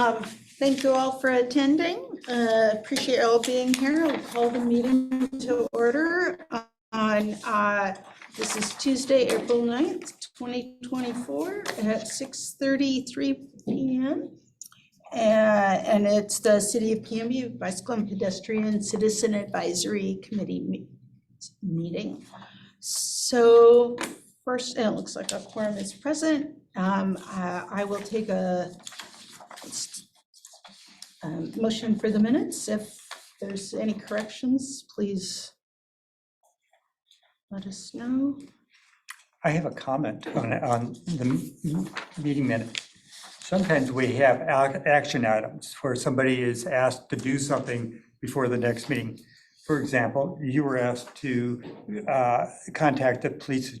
Thank you all for attending. Appreciate all being here. I'll call the meeting to order on, this is Tuesday, April 9th, 2024 at 6:33 p.m. And it's the City of Canby Bicycle and Pedestrian Citizen Advisory Committee meeting. So first, it looks like a quorum is present. I will take a motion for the minutes. If there's any corrections, please let us know. I have a comment on the meeting minutes. Sometimes we have action items where somebody is asked to do something before the next meeting. For example, you were asked to contact the police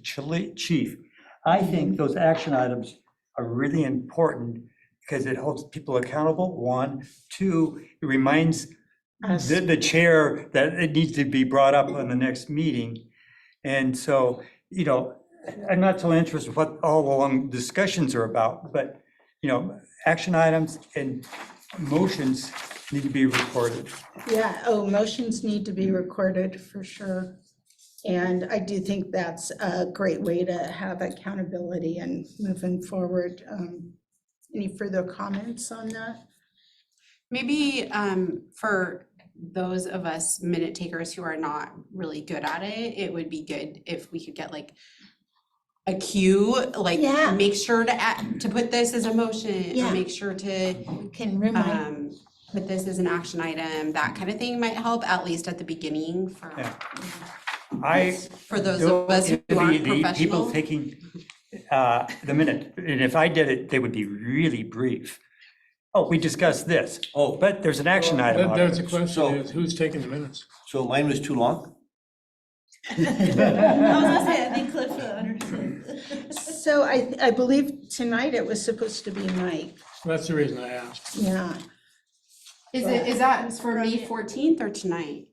chief. I think those action items are really important because it holds people accountable, one. Two, it reminds the chair that it needs to be brought up on the next meeting. And so, you know, I'm not so interested in what all along discussions are about, but, you know, action items and motions need to be recorded. Yeah, motions need to be recorded for sure. And I do think that's a great way to have accountability and moving forward. Any further comments on that? Maybe for those of us minute takers who are not really good at it, it would be good if we could get like a cue, like make sure to put this as a motion, or make sure to Can remind. Put this as an action item. That kind of thing might help, at least at the beginning for for those of us who aren't professional. People taking the minute, and if I did it, they would be really brief. Oh, we discussed this. Oh, but there's an action item. There's a question, is who's taking the minutes? So mine was too long? I was gonna say, I think Cliff understood. So I believe tonight it was supposed to be Mike. That's the reason I asked. Yeah. Is that for May 14th or tonight?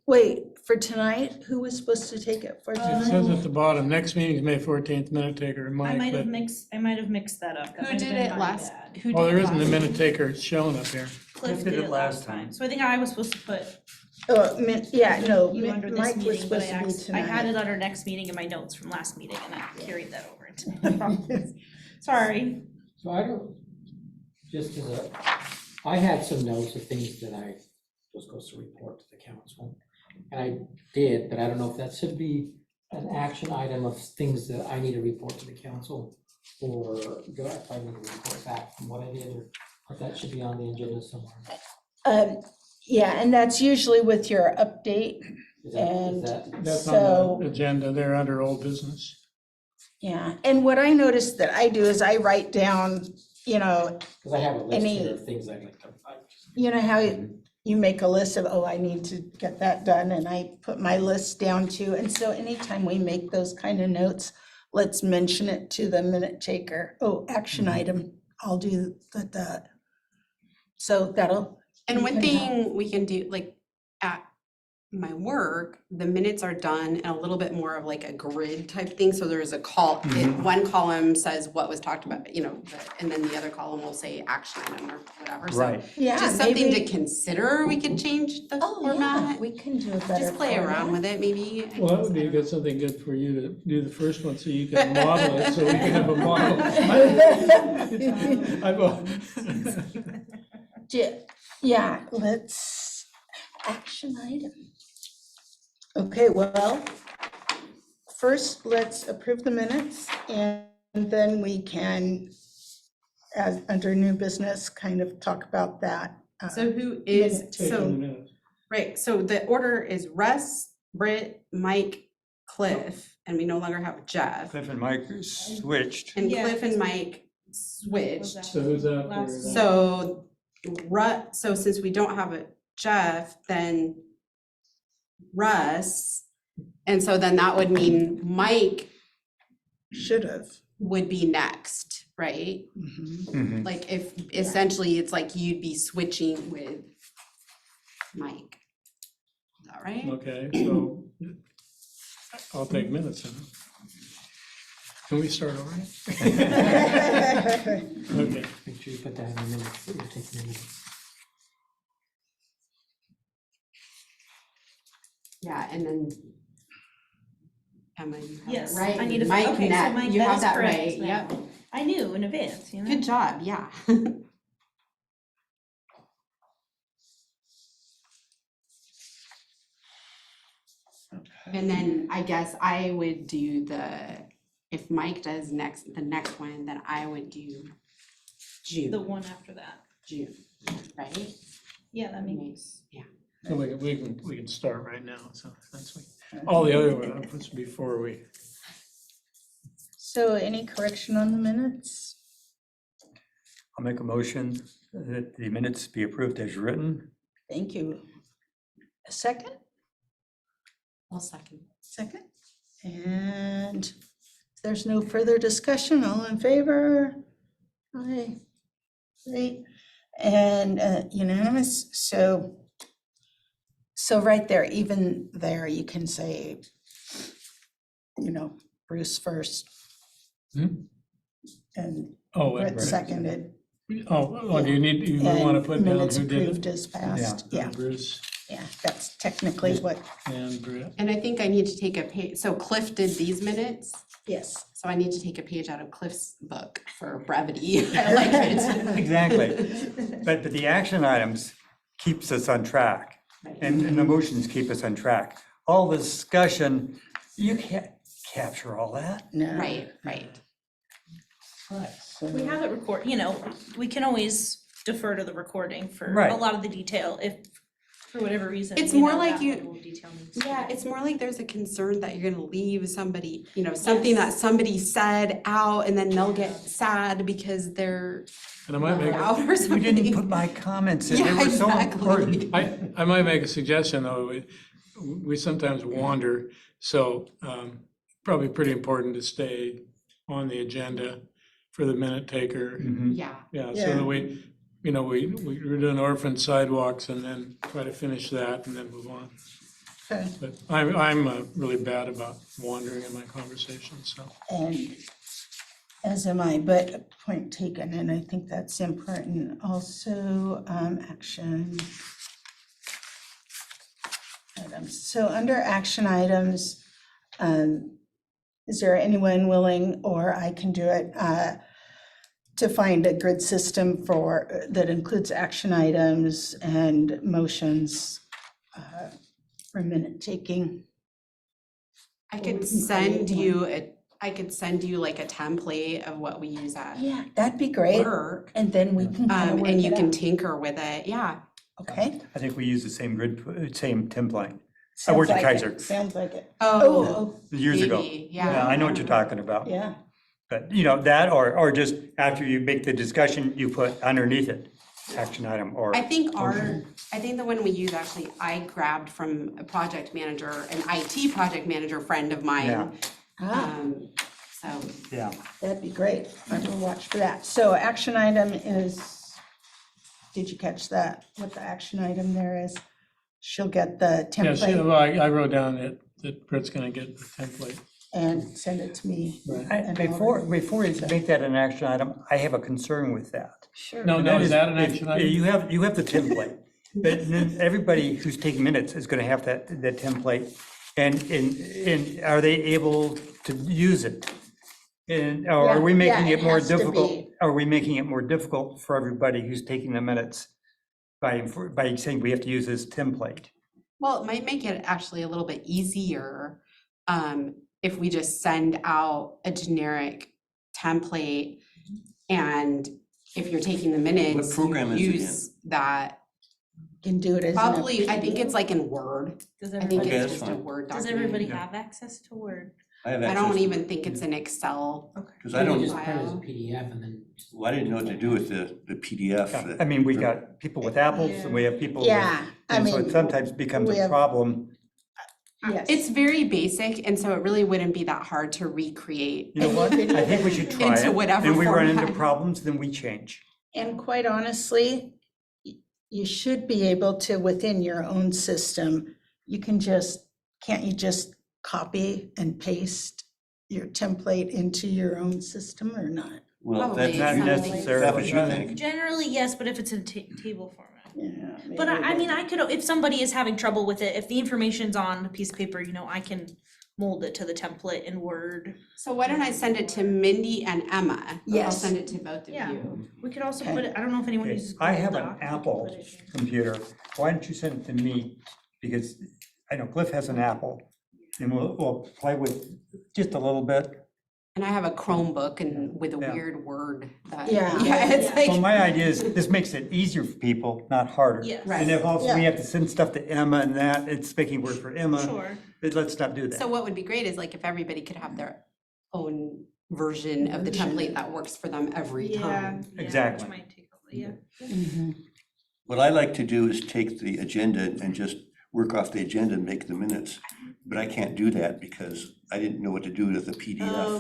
Wait, for tonight, who was supposed to take it for It tonight? says at the bottom, next meeting is May 14th, minute taker, I Mike. might have mixed that up. That Who might have did been it my last? bad. Who Oh, did there it isn't a last minute time? taker showing up here. Cliff did it last time. So I think I was supposed to put Yeah, no, you under this Mike was meeting, but supposed to be I had tonight. it under next meeting in my notes from last meeting and I carried that over into. Sorry. So I don't, just as a, I had some notes of things that I was supposed to report to the council. And I did, but I don't know if that should be an action item of things that I need to report to the council, or do I probably need to report back from what I did, or if that should be on the agenda somewhere. Yeah, and that's usually with your update. Is And that, That's so, on the agenda, they're under old business. yeah, and what I noticed that I do is I write down, you know, because I have a list Any- here of things I'd like to. you know how you make a list of, oh, I need to get that done, and I put my list down too. And so anytime we make those kind of notes, let's mention it to the minute taker. Oh, action item, I'll do that. So that'll. And one can help. thing we can do, like at my work, the minutes are done in a little bit more of like a grid type thing. So there's a one column says what was talked about, you know, and then the other column will say action item or whatever. Right. So Yeah, just something maybe- to consider. We could change the Oh, yeah, format. we can do a better. Just play around with it, maybe. Well, that would be something good for you to do the first one, so you can model it, so we can have a model. Yeah, let's, action item. Okay, well, first, let's approve the minutes, and then we can, as under new business, kind of talk about that. So who is, minute Taking the so, minutes. right, so the order is Russ, Britt, Mike, Cliff, and we no longer have Jeff. Cliff and Mike switched. And Yeah, Cliff and because Mike switched. So who's out there? Last- So so since we don't have a Jeff, then Russ, and so then that would mean Mike Should have. would be next, right? Mhm. Like if essentially it's like you'd be switching with Mike. Is that right? Okay, so I'll take minutes then. Can we start over? Okay. Make sure you put that in the minutes, that you're taking the minutes. Yeah, and then Emma, you have it Yes, right. I need to, Mike okay, so Net, Mike, you that have is that correct right, now. yep. I knew in advance, you know? Good job, yeah. And then I guess I would do if Mike does the next one, then I would do The June, one after that. right? Yeah, that makes, So we can start right now, so that's what, all the other ones before we, So any correction on the minutes? I'll make a motion that the minutes be approved as written. Thank you. A second? I'll second. Second. And if there's no further discussion, all in favor? Aye. Great. And unanimous, so right there, even there, you can say, Bruce first. Hmm? And oh, Brett right. seconded. Oh, do you want to and put down minutes who did approved it? as passed, yeah, Bruce that's technically what, and Brett. And I think I need to take a page, so Cliff did these minutes, yes. so I need to take a page out of Cliff's book for brevity. I like it. Exactly. But the action items keeps us on track, and the motions keep us on track. All the discussion, you can't capture all that. No. Right. we have it record, we can always defer to the recording for Right. a lot of the detail if, for whatever reason. It's you more know, like that you- level of detail needs to be Yeah, there. it's more like there's a concern that you're gonna leave somebody, something that somebody said out and then they'll get sad because they're And I might make, out or You something. didn't put my comments in, they Yeah, were so exactly. important. I might make a suggestion, though. We sometimes wander, so probably pretty important to stay on the agenda for the minute taker. Mhm. Yeah, Yeah, so Yeah. that we're doing orphan sidewalks and then try to finish that and then move on. Okay. But I'm really bad about wandering in my conversations, so. And as am I, but point taken, and I think that's important. Also, action items. So under action items, is there anyone willing, or I can do it, to find a grid system that includes action items and motions for minute taking? I Or we could can send create you like a template of what we use at Yeah, that'd be great. work. And then we can kind of work And you it can out. tinker with it, yeah. Okay. I think we use the same same template I Sounds worked at like Kaiser. it, sounds like it. Oh, years ago. maybe, Yeah, yeah. I know what you're talking about. Yeah, But, that, or just after you make the discussion, you put underneath it, action item, or. I think the one we use, actually, I grabbed from a project manager, an IT project manager friend of mine. So, Yeah. that'd be great. I will watch for that. So action item is, did you catch that? What the action item there is? She'll get the Yeah, see, template well, I wrote down that Brett's gonna get the template. and send it to me. And Before I'll- you make that an action item, I have a concern with that. Sure. No, is that an if- action item? You have the template, but then everybody who's taking minutes is gonna have that template. And are they able to use it? And, or are we Yeah, making yeah, it it more has to difficult? be. Are we making it more difficult for everybody who's taking the minutes by saying we have to use this template? well, it might make it actually a little bit easier if we just send out a generic template. And if you're taking the minutes, program is it in? use that. Can do it as. an Probably, I think PDF. it's like in Word. Does I think everybody, Okay, it's that's just a fine. Word does document. everybody Yeah. have access to Word? I have I access don't to even it. think it's an Excel. Cause I don't, Just print it as a PDF and then. well, I didn't know what to do with the PDF. I that- mean, we got people with apples and we have people with. Yeah, I And so mean. it sometimes becomes we a have- problem. Yes. It's very basic, and so it really wouldn't be that hard to recreate. You know what? I think we should try Into it. whatever And we run into format. problems, then we change. And quite honestly, you should be able to, within your own system, can't you just copy and paste your template into your own system or not? Well, Probably that's, Not Exactly. that's necessarily. what you think. Generally, yes, but if it's in table format. Yeah. But maybe I mean, that- I could, if somebody is having trouble with it, if the information's on a piece of paper, you know, I can mold it to the template in Word. So why don't I send it to Mindy and Emma? I'll Yes. send it to both of Yeah. you. We could also Okay. put it, I don't know if anyone Okay, uses I Google have an Doc, we could Apple put it here. computer. Why don't you send it to me? Because I know Cliff has an Apple, and we'll play with just a little bit. And I have a Chromebook and with a Yeah. weird word that, Yeah. it's Yeah. like. So my idea is, this makes it easier for people, not harder. Yes. Right. And if also we Yeah. have to send stuff to Emma and that, it's making work for Emma, Sure. let's not do So that. what would be great is like if everybody could have their own version of the template that works for them every time. Exactly. Which might take, yeah. Mhm. What I like to do is take the agenda and just work off the agenda and make the minutes. But I can't do that because I didn't know what to do with the Oh,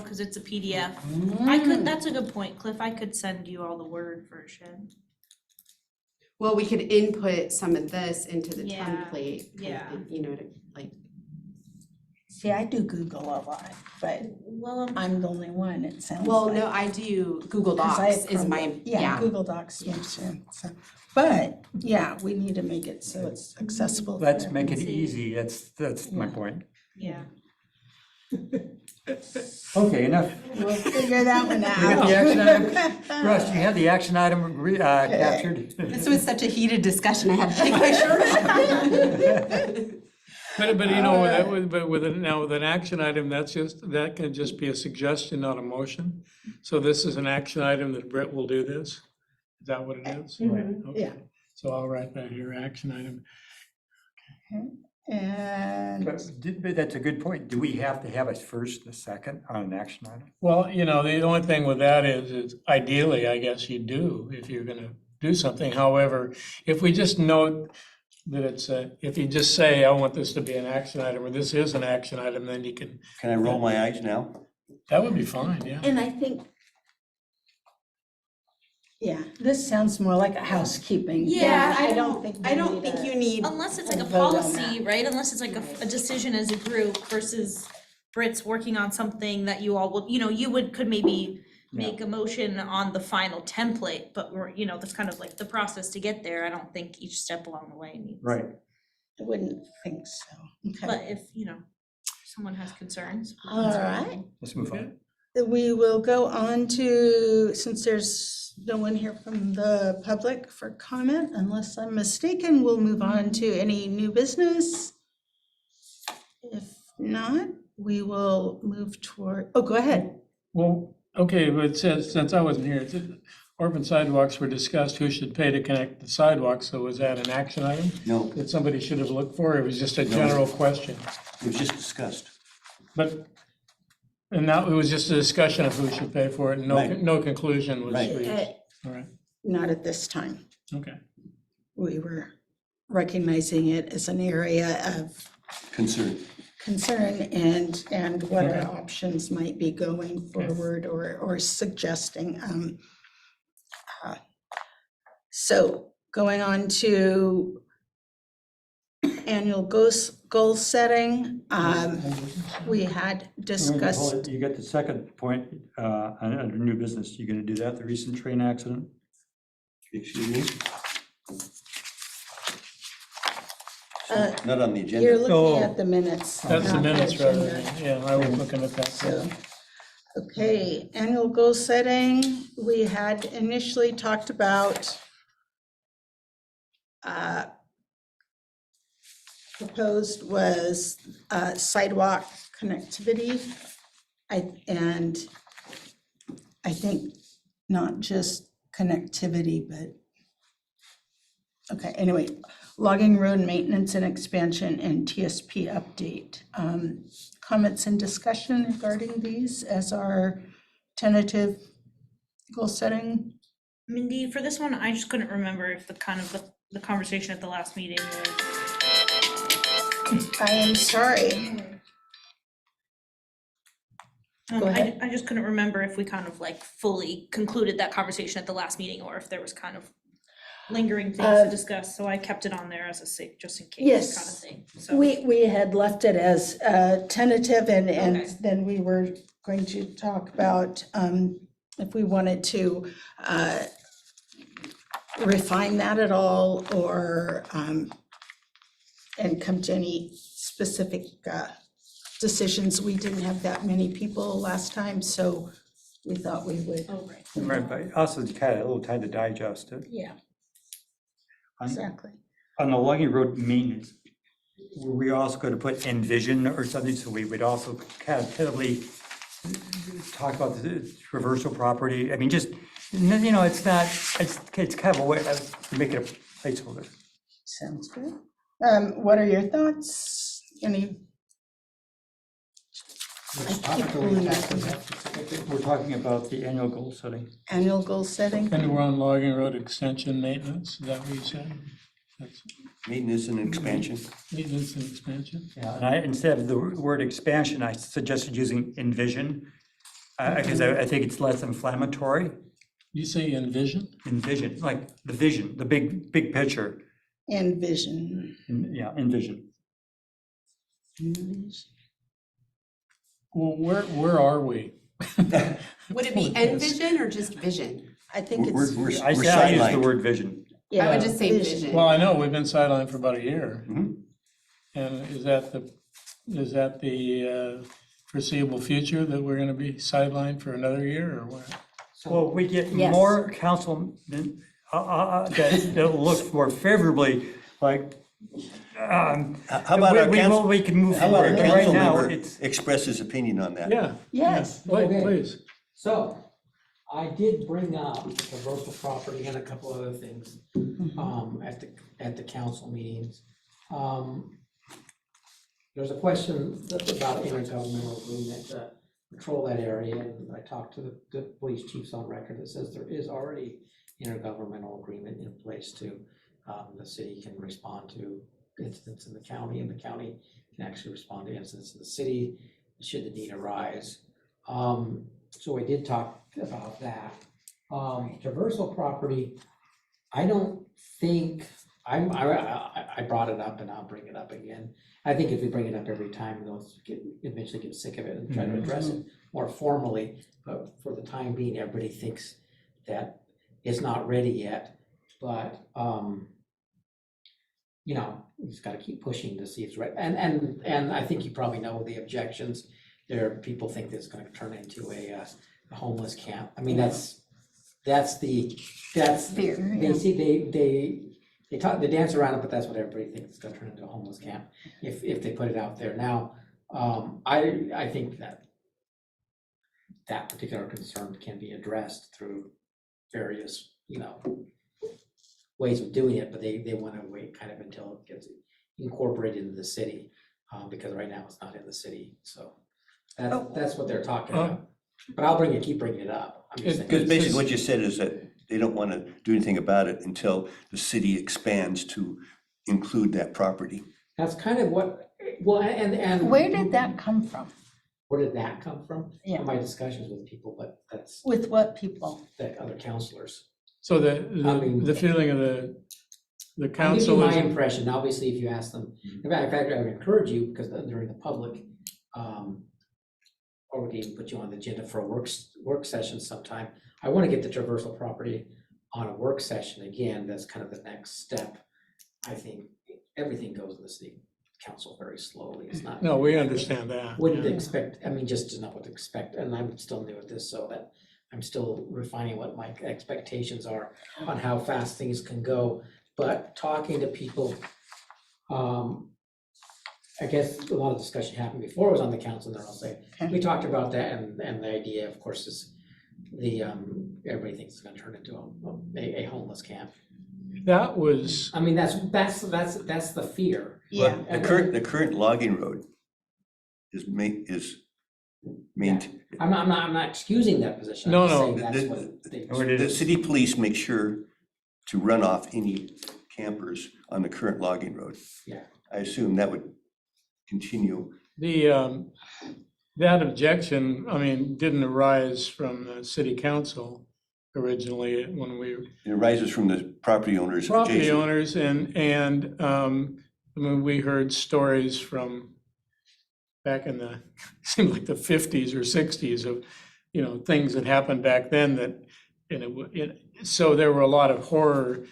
PDF. cause it's a PDF. I could, that's a good point, Cliff, I could send you all the Word version. Well, we could input some of this into the Yeah, template, kind of yeah. thing, you know, to like, See, I do Google a lot, but Well, I'm the only one, it sounds like. well, no, I do Google 'Cause I Docs have is my, Chromebook. Yeah, yeah. Google Docs makes sense. But, yeah, we need to make it so it's accessible. for Let's make it everyone. easy, that's my Yeah. point. yeah. Okay, enough. We'll figure that one out. You got the action item? Russ, you have the action item captured? This was such a heated discussion, I had to take my shirt off. But you know, that would, but with, now with an action item, that can just be a suggestion, not a motion. So this is an action item that Brett will do this? Is that what it is? Right. Okay. Yeah. So I'll write that here, action item. And, But that's a good point. Do we have to have a first and a second on an action item? Well, you know, the only thing with that is ideally, I guess you do, if you're gonna do something. However, if we just note that it's if you just say, I want this to be an action item, or this is an action item, then you can, Can I roll my eyes now? that would be fine, yeah. and I think, yeah, this sounds more like a housekeeping. thing. Yeah, I don't think. I we don't need think a- you need, Unless it's like a vote on policy, that. right? Unless it's like a decision as a group versus Brit's working on something that you all will, you know, you could maybe make a motion on the final template, but we're, you know, that's kind of like the process to get there. I don't think each step along the way needs. Right. I wouldn't think so. Okay. But if, you know, someone has concerns. we can All certainly- right. Let's move on. We will go on to, since there's no one here from the public for comment, unless I'm mistaken, we'll move on to any new business. If not, we will move toward, oh, go ahead. Well, okay, but since I wasn't here, it's, urban sidewalks were discussed, who should pay to connect the sidewalks, so was that an action item No, that somebody should have looked for? It was just a No. general question. it was just discussed. But, and now it was just a discussion of who should pay for it, and Right. no conclusion was Right. reached. All right, Not at this time. okay. We were recognizing it as an area of Concern. concern and what our Okay. options might be going forward or suggesting. So going on to annual goal setting, we had discussed, You got the second point under new business. You gonna do that, the recent train accident? Excuse me? Uh, Not on the you're agenda. looking Oh. at the minutes. That's the not minutes rather agenda. than, yeah, I was looking at that. So, okay, annual goal setting, we had initially talked about proposed was sidewalk connectivity. And I think not just connectivity, but, okay, anyway, logging road maintenance and expansion and TSP update. Comments and discussion regarding these as our tentative goal setting? Mindy, for this one, I just couldn't remember if the kind of the conversation at the last meeting was. I am sorry. Go ahead. I just couldn't remember if we kind of like fully concluded that conversation at the last meeting or if there was kind of lingering things to discuss, so I kept it on there as a safe, just in case Yes. kind of thing, so. We had left it as tentative and Okay. then we were going to talk about if we wanted to refine that at all or and come to any specific decisions. We didn't have that many people last time, so we thought we would. Oh, right. Right, but also it's kind of a little time to digest it. Yeah, On- exactly. On the logging road maintenance, were we also going to put envision or something, so we would also kind of tentatively talk about the traversal property? I mean, just, you know, it's not, it's kind of a way to make it a placeholder. Sounds good. What are your thoughts? Any? Which I keep topic are we pulling it. tackling that specifically? We're talking about the annual goal setting. Annual goal setting? And we're on logging road extension maintenance, is that what you said? That's Maintenance and expansion. maintenance and expansion? Yeah, and I, instead of the word expansion, I suggested using envision, because I think it's less inflammatory. You say envision? Envision, like the vision, the big picture. Envision. Yeah, envision. Well, where are we? Would it be envision or just vision? I think We're, it's, we're, we're I say I use the sidelined. word vision. yeah. I would just say vision. Well, I know, we've been sidelined for about a year. Mhm. And is that the foreseeable future, that we're gonna be sidelined for another year or what? Well, we get Yes. more councilmen that look more favorably, like, How about our council, we can move how about forward, our but right council now, member it's, express his opinion on that? Yeah. Yes. Please, Okay. please. So, I did bring up the traversal property and a couple other things, at the council meetings. There's a question about intergovernmental agreement to patrol that area, and I talked to the police chiefs on record that says there is already intergovernmental agreement in place to, the city can respond to incidents in the county, and the county can actually respond to incidents in the city, should the need arise. So I did talk about that. Traversal property, I don't think, I brought it up and I'll bring it up again. I think if we bring it up every time, they'll eventually get sick of it and try to address it more formally. But for the time being, everybody thinks that it's not ready yet. But, you know, we just gotta keep pushing to see if it's right. And I think you probably know the objections. People think that it's gonna turn into a homeless camp. I mean, that's Fear. they see, they dance around it, but that's what everybody thinks, it's gonna turn into a homeless camp if they put it out there. Now, I think that particular concern can be addressed through various, ways of doing it, but they wanna wait kind of until it gets incorporated into the city, because right now it's not in the city, so that's what they're talking about. But I'll keep bringing it up. I'm just saying. Because basically what you said is that they don't want to do anything about it until the city expands to include that property. That's kind of what, well, and. Where did that come from? Where did that come from? Yeah. From my discussions with people, but that's With what people? the other counselors. So I mean- the feeling of the I'll give you council my is, impression, obviously, if you ask them, in fact, I would encourage you, because during the public, or we can even put you on the agenda for a work session sometime. I want to get the traversal property on a work session again, that's kind of the next step. I think everything goes in the city council very slowly, it's not. no, we understand that. Wouldn't yeah. expect, I mean, just to know what to expect, and I'm still new at this, so that I'm still refining what my expectations are on how fast things can go. But talking to people, I guess a lot of discussion happened before I was on the council, and then I'll say, we talked about that, and the idea, of course, is everybody thinks it's gonna turn into a homeless camp. That was, I mean, that's the fear. Yeah. The current logging road is maintained. I'm not excusing that position. No, I'm just no. saying that's what they. What it The is. city police make sure to run off any campers on the current logging road. Yeah. I assume that would continue. that objection, I mean, didn't arise from the city council. originally when we It arises from the property owners property adjacent. owners and I mean, we heard stories from back in the, seemed like the 50s or 60s of, you know, things that happened back then that, so there were a lot of horror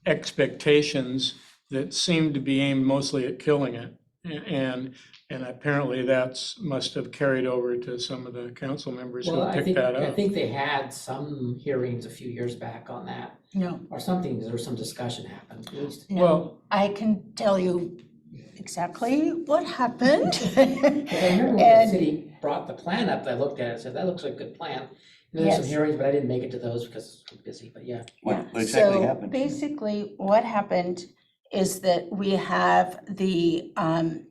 expectations that seemed to be aimed mostly at killing it. And apparently that's must have carried over to some of the council members who Well, I picked think, that I up. think they had some hearings a few years back on that, No, or something, there was some discussion happened, at least. no, I can tell you exactly what happened. But I remember when the And- city brought the plan up, I looked at it and said, that looks like a good plan. And there's some Yes. hearings, but I didn't make it to those because I was busy, but yeah. What exactly So happened? basically, what happened is that we have the Master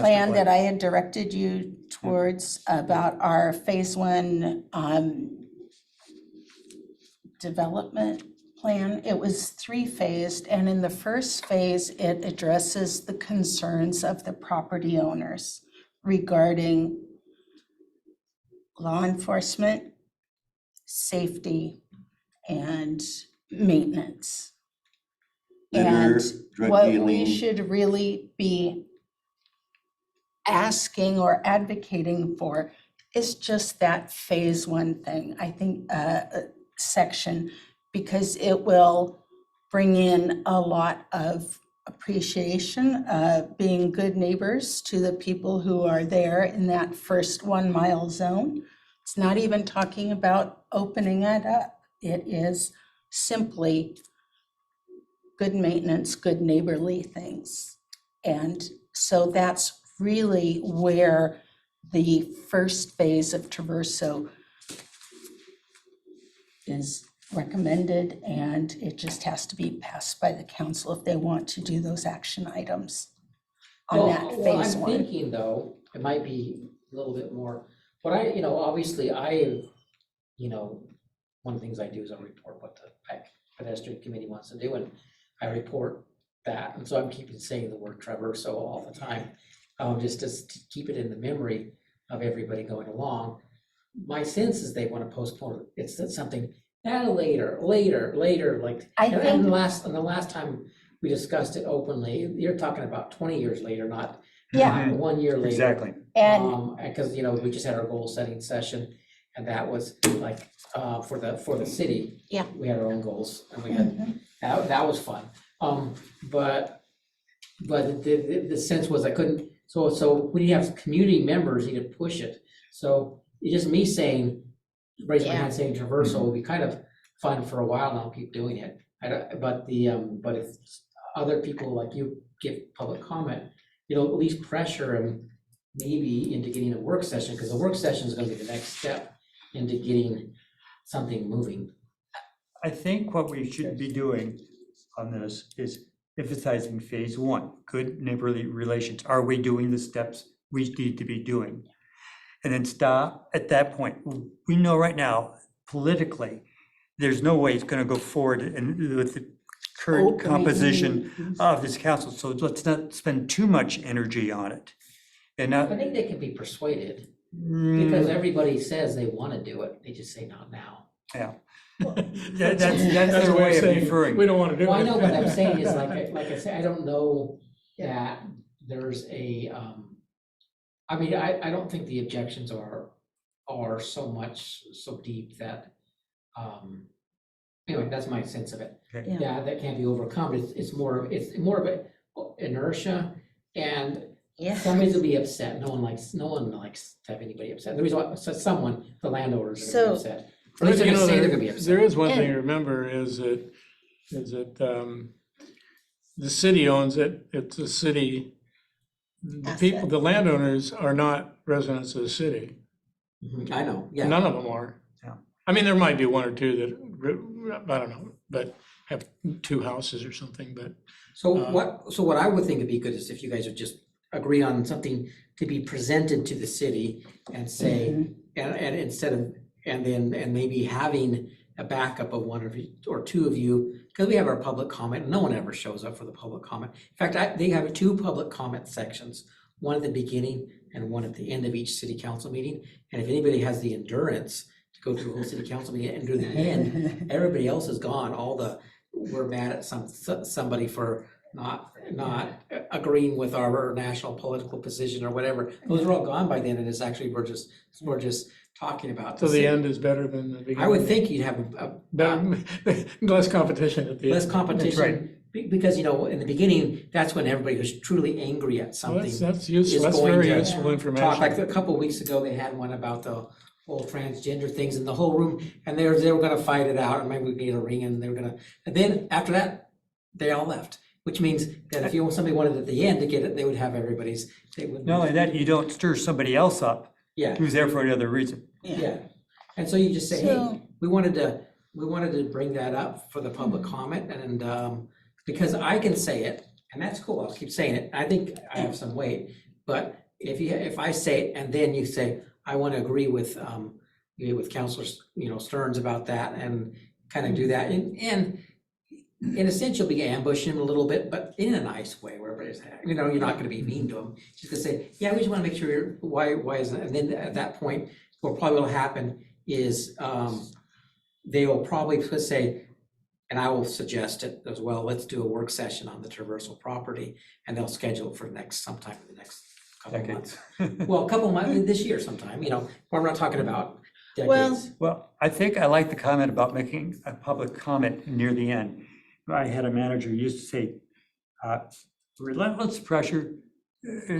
plan that I had directed you towards about our phase one development plan. It was three-phased, and in the first phase, it addresses the concerns of the property owners regarding law enforcement, safety, and maintenance. Litter, And drug what we dealing. should really be asking or advocating for is just that phase one thing, I think, section, because it will bring in a lot of appreciation, being good neighbors to the people who are there in that first 1 mile zone. It's not even talking about opening it up. It is simply good maintenance, good neighborly things. And so that's really where the first phase of Traverso is recommended, and it just has to be passed by the council if they want to do those action items on that Well, phase I'm one. thinking though, it might be a little bit more, but obviously one of the things I do is I report what the pedestrian committee wants to do, and I report that, and so I'm keeping saying the word Traverso all the time, just to keep it in the memory of everybody going along. My sense is they want to postpone it, it's something later, like, I and think, the last time we discussed it openly, you're talking about 20 years later, not yeah, 1 year later. Exactly. and Because, we just had our goal setting session, and that was like, for the city. Yeah. We had our own goals, and we had, mhm, that was fun. But the sense was I couldn't, so when you have community members, you need to push it. So it's just me saying, raise my hand saying Traverso will be kind of fun for a while, and I'll keep doing it. But if other people like you give public comment, at least pressure them maybe into getting a work session, because the work session is gonna be the next step into getting something moving. I think what we should be doing on this is emphasizing phase one, good neighborly relations. Are we doing the steps we need to be doing? And then stop at that point. We know right now, politically, there's no way it's gonna go forward with the current Opening composition meetings. of this council, so let's not spend too much energy on it. And not, I think they can be persuaded, because mm, everybody says they wanna do it, they just say not now. that's their a way of saying, deferring. we don't want to do it. Well, I know what I'm saying is like I say, I don't know that there's a, I don't think the objections are so deep that, anyway, that's my sense of it. Okay. Yeah. Yeah, that can't be overcome. It's more of a inertia, and yeah. somebody's will be upset. No one likes to have anybody upset. The reason why, so someone, the landowners are gonna be So- upset. Or at least they're gonna say they're gonna be upset. There is one thing to remember is that the city owns it, it's the city. The people, Asset. the landowners are not residents of the city. Mhm, I know, yeah. None of them are. Yeah. I mean, there might be one or two that, I don't know, but have two houses or something, but So what I would think would be good is if you guys would just agree on something to be presented to the city and say, Mhm. and instead of, and maybe having a backup of one of you or two of you, because we have our public comment, no one ever shows up for the public comment. In fact, they have two public comment sections, one at the beginning and one at the end of each city council meeting. And if anybody has the endurance to go through the whole city council meeting and do the end. Everybody else is gone, we're mad at somebody for not agreeing with our national political position or whatever. Those are all gone by then, and it's actually, we're just talking about. So the end is better than the beginning. I would think you'd have Better, less competition at the end. less competition, because, in the beginning, that's when everybody was truly angry at Well, something. that's useful, is that's going very to useful Talk, information. like a couple of weeks ago, they had one about the whole transgender things in the whole room, and they were gonna fight it out, and maybe we'd get a ring, and and then after that, they all left, which means that if somebody wanted at the end to get it, they would have everybody's, they would. Not only that, you don't stir somebody else up Yeah, who's there for another reason. yeah, and so you just say, hey, So- we wanted to bring that up for the public comment, and, because I can say it, and that's cool, I'll keep saying it, I think I have some weight, but if I say it, and then you say, I wanna agree with Counselor, Stearns about that, and kind of do that, and in a sense, you'll be ambushing him a little bit, but in a nice way, where everybody's, you're not gonna be mean to him, just gonna say, yeah, we just wanna make sure, why is that, and then at that point, what probably will happen is, they will probably say, and I will suggest it as well, let's do a work session on the traversal property, and they'll schedule it for sometime in the next couple of months. Well, a couple of months, this year sometime, we're not talking about decades. Well, I think I like the comment about making a public comment near the end. I had a manager who used to say, relentless pressure.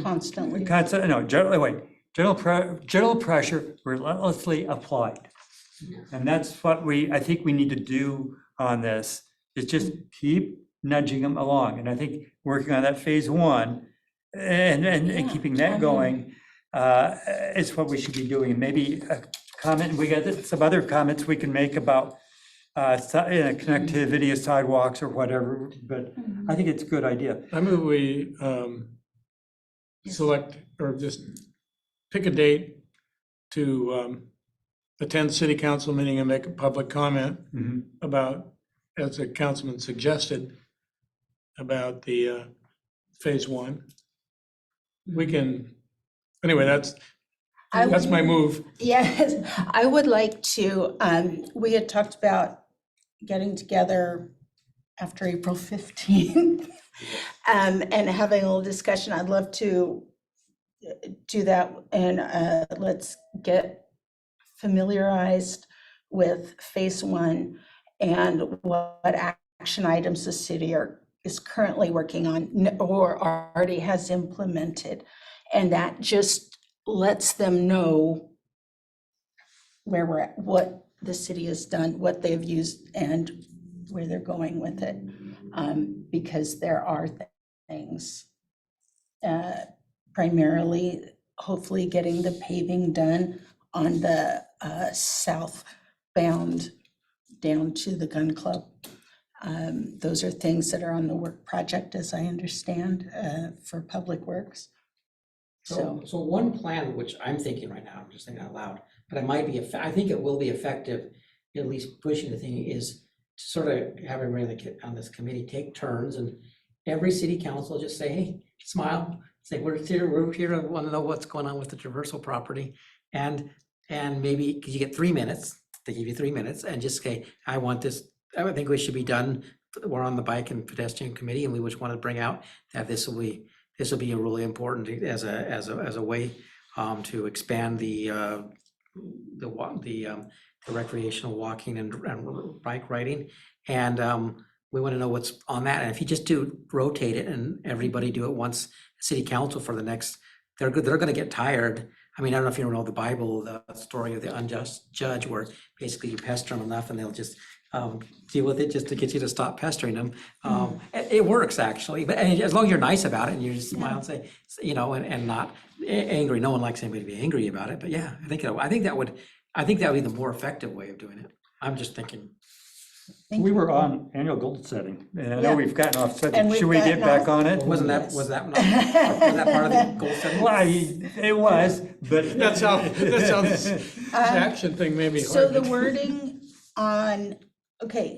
Constantly. General pressure relentlessly applied. And that's what I think we need to do on this, is just keep nudging them along. And I think working on that phase one and keeping that going is what we should be doing. And maybe a comment, we got some other comments we can make about connectivity of sidewalks or whatever, but I think it's a good idea. I move we select, or just pick a date to attend city council meeting and make a public comment about, as the councilman suggested, about the phase one. We can, anyway, that's my move. Yes, I would like to, we had talked about getting together after April 15th and having a little discussion. I'd love to do that, and let's get familiarized with phase one and what action items the city is currently working on or already has implemented. And that just lets them know where we're at, what the city has done, what they've used, and where they're going with it. Because there are things, primarily, hopefully getting the paving done on the southbound down to the gun club. Those are things that are on the work project, as I understand, for Public Works. So one plan, which I'm thinking right now, I'm just thinking out loud, but it might be, I think it will be effective, at least pushing the thing, is to sort of have everybody on this committee take turns, and every city council just say, hey, smile, say, we're here to want to know what's going on with the traversal property. And maybe, because you get 3 minutes, they give you 3 minutes, and just say, I want this, I think we should be done. We're on the bike and pedestrian committee, and we just want to bring out that this will be a really important as a way to expand the recreational walking and bike riding. And we want to know what's on that. And if you just rotate it and everybody do it once, city council for the next, they're going to get tired. I mean, I don't know if you know the Bible, the story of the unjust judge, where basically you pester them enough and they'll just deal with it just to get you to stop pestering them. It works actually, but as long as you're nice about it and you just smile and say, and not angry. No one likes anybody to be angry about it, but yeah, I think that would be the more effective way of doing it. I'm just thinking. We were on annual goal setting, and I Yeah. know we've gotten off And subject. we've Should we get gotten back off- on it? Was that part of the goal setting? Well, it was, but. That's how this action thing may be hard. So the wording on,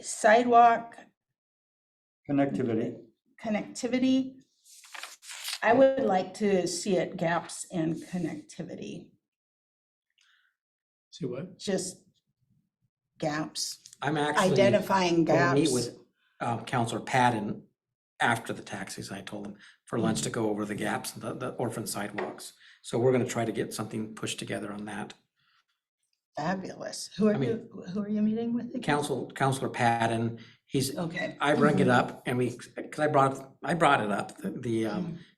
sidewalk Connectivity. connectivity, I would like to see it gaps and connectivity. See what? Just gaps, I'm actually identifying gonna meet gaps. with Counselor Patton after the taxis, I told him, for lunch to go over the gaps, the orphan sidewalks. So we're gonna try to get something pushed together on that. Fabulous. Who are I mean- who are you meeting with again? Counselor Patton, he's, Okay. I bring it up and because I brought it up,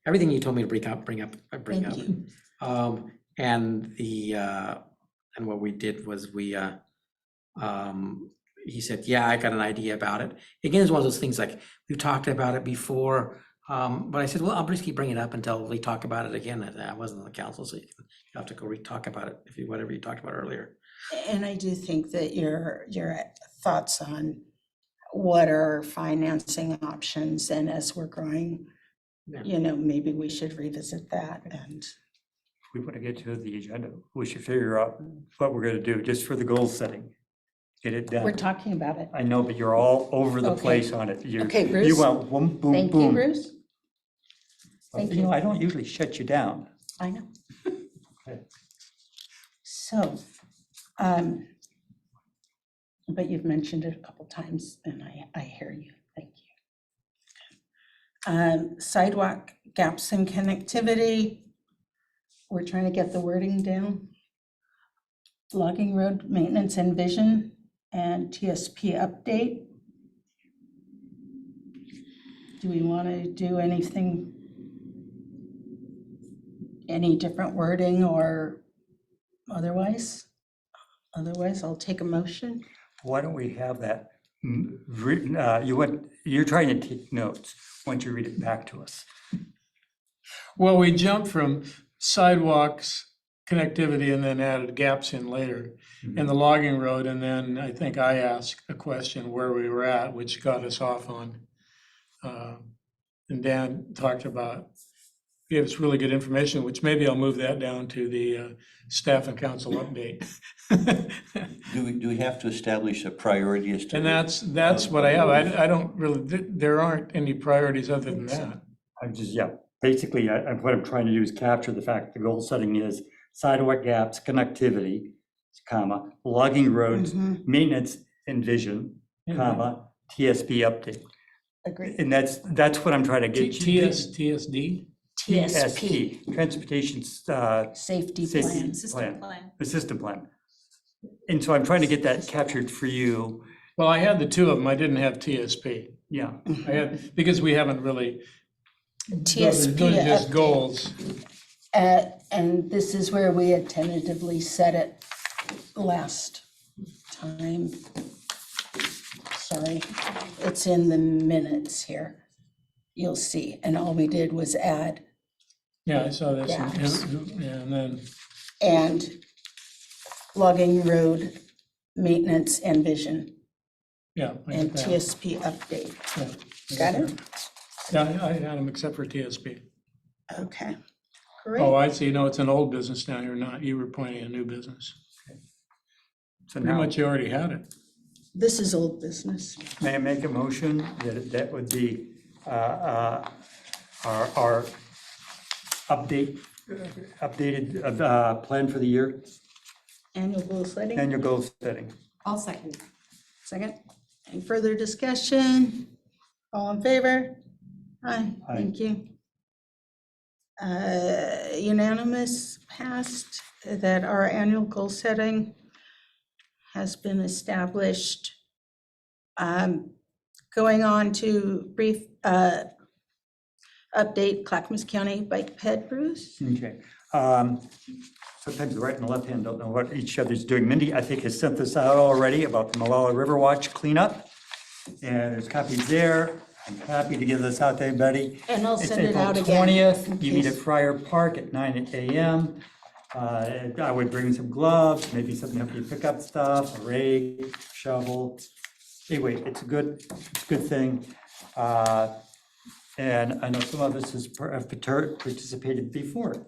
everything you told me to bring up, I bring up. Thank you. And and what we did was he said, yeah, I got an idea about it. Again, it's one of those things like, we've talked about it before, but I said, well, I'll just keep bringing it up until we talk about it again. I wasn't on the council, so you have to go re-talk about it, whatever you talked about earlier. And I do think that your thoughts on what are financing options, and as we're growing, Yeah. maybe we should revisit that. And If we want to get to the agenda, we should figure out what we're going to do just for the goal setting. Get it we're done. talking about it. I know, but you're all over the Okay. place on it. Okay, Bruce. You went boom, boom, Thank you, boom. Bruce. Thank you. I don't usually shut you down. I know. Okay. So, but you've mentioned it a couple times and I hear you. Thank you. Sidewalk gaps in connectivity. We're trying to get the wording down. Logging road maintenance and vision and TSP update. Do we want to do anything? Any different wording or otherwise? Otherwise, I'll take a motion. Why don't we have that written, you're trying to take notes. Why don't you read it back to us? Well, we jumped from sidewalks, connectivity, and then added gaps in later, and the logging road, and then I think I asked a question where we were at, which got us off on. And Dan talked about, gave us really good information, which maybe I'll move that down to the staff and council update. Do we have to establish a priority as to? And that's what I have. I don't really, there aren't any priorities other than that. I'm just, basically, what I'm trying to do is capture the fact that the goal setting is sidewalk gaps, connectivity, comma, logging roads, maintenance and vision, comma, TSP update. Agree. And that's what I'm trying to get you. TSD? TSP, Transportation, safety Safety. plan. System plan. the system plan. And so I'm trying to get that captured for you. Well, I had the two of them. I didn't have TSP. Yeah, I had, because we haven't really, TSP those are just update. goals. And this is where we had tentatively set it last time. Sorry, it's in the minutes here. You'll see, and all we did was add Yeah, I saw this. Gaps. And then, and logging road maintenance and vision yeah. I and got that. TSP update. Yeah, I Got that. it? Yeah, I had them except for TSP. Okay, Oh, great. I see. No, it's an old business now. You're not, you were pointing a new business. so Pretty now, much you already had it. This is old business. may I make a motion that would be our updated plan for the year, Annual goal setting. annual goal setting. I'll second. Second, any further discussion? All in favor? Aye, Aye. thank you. Unanimous passed that our annual goal setting has been established. Going on to brief update Clackamas County Bike Ped, Bruce. Okay. Sometimes the right and the left hand don't know what each other's doing. Mindy, I think, has sent this out already about the Malala River Watch cleanup. And there's copies there. I'm happy to give this out to everybody. And I'll It's send it April out again. 20th. in You meet at case- Friar Park at 9 a.m. I would bring some gloves, maybe something to help you pick up stuff, a rake, shovel. Anyway, it's a good thing. And I know some of us have participated before.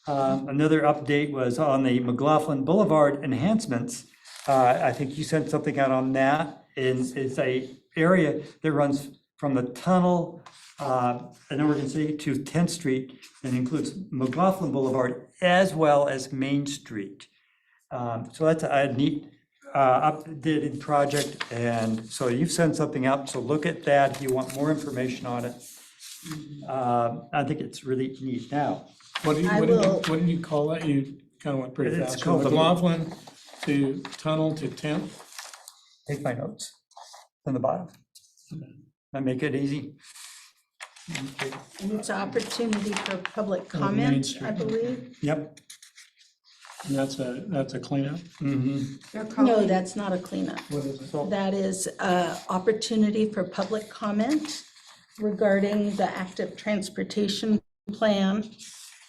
Another update was on the McLaughlin Boulevard enhancements. I think you sent something out on that. It's a area that runs from the tunnel, an emergency to 10th Street, and includes McLaughlin Boulevard as well as Main Street. So that's a neat updated project, and so you've sent something up, so look at that if you want more information on it. I think it's really neat. Now, What did you, I what did you, will- what did you call that? You kind of went pretty It's fast. called the- McLaughlin to Tunnel to 10th? take my notes on the bottom. I make it easy. Okay. And it's an opportunity for public Main comment, I Street. believe. Yep. And that's a cleanup? Mhm. They're No, calling, that's not a cleanup. What is it? So, That is an opportunity for public comment regarding the active transportation plan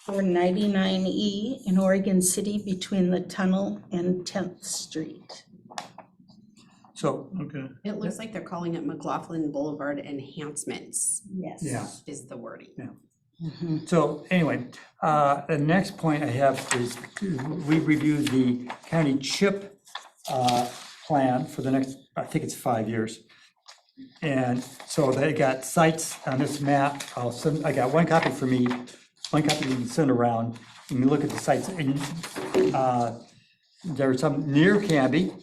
for 99E in Oregon City between the tunnel and 10th Street. so, Okay. it looks like they're calling it McLaughlin Boulevard enhancements Yes. yeah. is the wording. So anyway, the next point I have is we reviewed the county CHIP plan for the next, I think it's 5 years. And so they got sites on this map. I got one copy for me, one copy you can send around. You can look at the sites. And there are some near Canby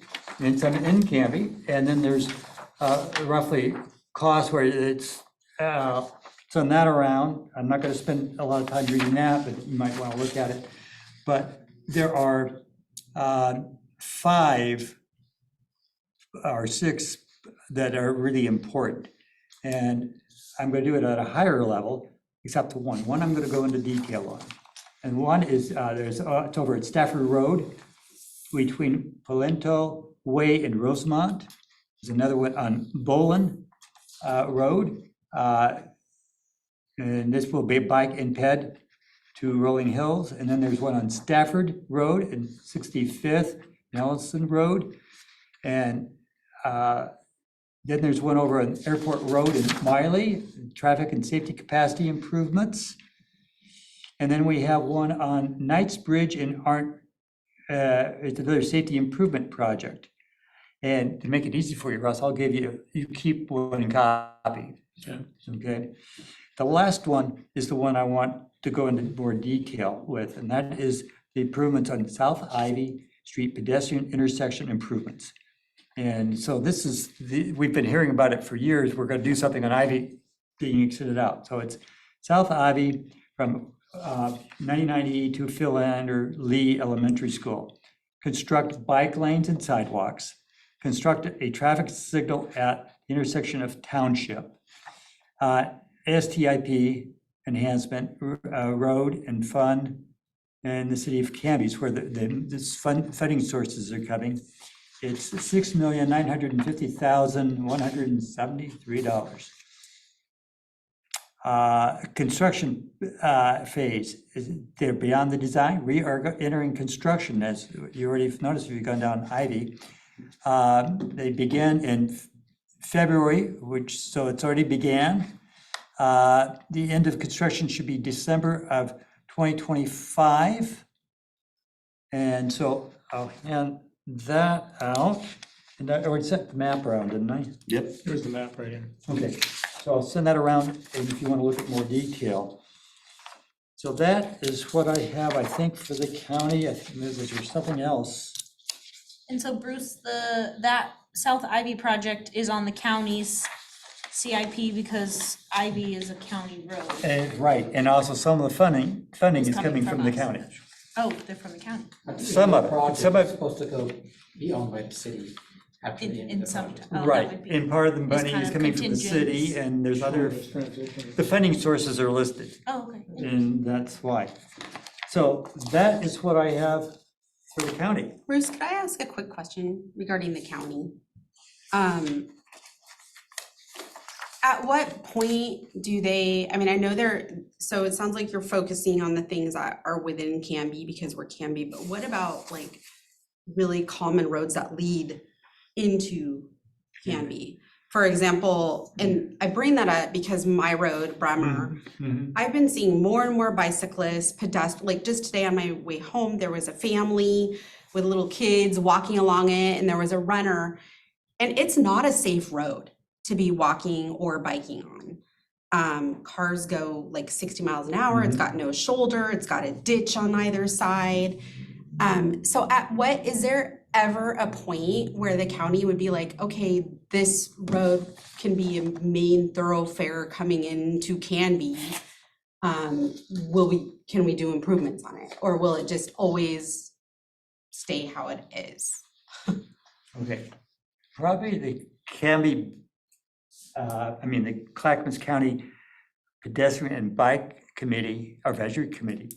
and some in Canby. And then there's roughly cost where it's send that around. I'm not going to spend a lot of time reading that, but you might want to look at it. But there are 5 or 6 that are really important. And I'm going to do it at a higher level, except for one. One I'm going to go into detail on. And one is, it's over at Stafford Road between Palento Way and Rosemont. There's another one on Bolin Road. And this will be bike and ped to Rolling Hills. And then there's one on Stafford Road and 65th Nelson Road. And then there's one over on Airport Road in Miley, traffic and safety capacity improvements. And then we have one on Knightsbridge in Arndt, it's another safety improvement project. And to make it easy for you, Russ, I'll give you keep one copy. Yeah. Okay. The last one is the one I want to go into more detail with, and that is the improvements on South Ivy Street pedestrian intersection improvements. And so this is, we've been hearing about it for years. We're going to do something on Ivy being extended out. So it's South Ivy from 99E to Philander Lee Elementary School. Construct bike lanes and sidewalks. Construct a traffic signal at the intersection of Township. STIP enhancement, road and fund in the city of Canby, where this funding sources are coming. It's $6,950,173. Construction phase, they're beyond the design. We are entering construction, as you already noticed if you've gone down Ivy. They begin in February, so it's already began. The end of construction should be December of 2025. And so I'll hand that out. And I already sent the map around, didn't I? Yep. Here's the map right here. Okay, so I'll send that around and if you want to look at more detail. So that is what I have, I think, for the county. I think there's something else. And so Bruce, that South Ivy project is on the county's CIP because Ivy is a county road. Right, and also some of the funding It's is coming from the us. county. Oh, they're from the county. Some of it, Project some of is it. supposed to be owned by the city after the end of In the some, project. oh, that Right, would be. and part of the money kind is of coming from the city contingent. and there's other, This transition. the funding sources are listed. Oh, okay. And that's why. So that is what I have for the county. Bruce, could I ask a quick question regarding the county? At what point do they, I mean, I know so it sounds like you're focusing on the things that are within Canby because we're Canby, but what about like really common roads that lead into Canby? For example, and I bring that up because my road, Bremer, I've been seeing more and more bicyclists, pedestrians, like just today on my way home, there was a family with little kids walking along it and there was a runner. And it's not a safe road to be walking or biking on. Cars go like 60 miles an hour, it's got no shoulder, it's got a ditch on either side. So at what, is there ever a point where the county would be like, okay, this road can be a main thoroughfare coming into Canby? Can we do improvements on it? Or will it just always stay how it is? Okay, probably the Canby, the Clackamas County Pedestrian and Bike Committee, or Advisory Committee,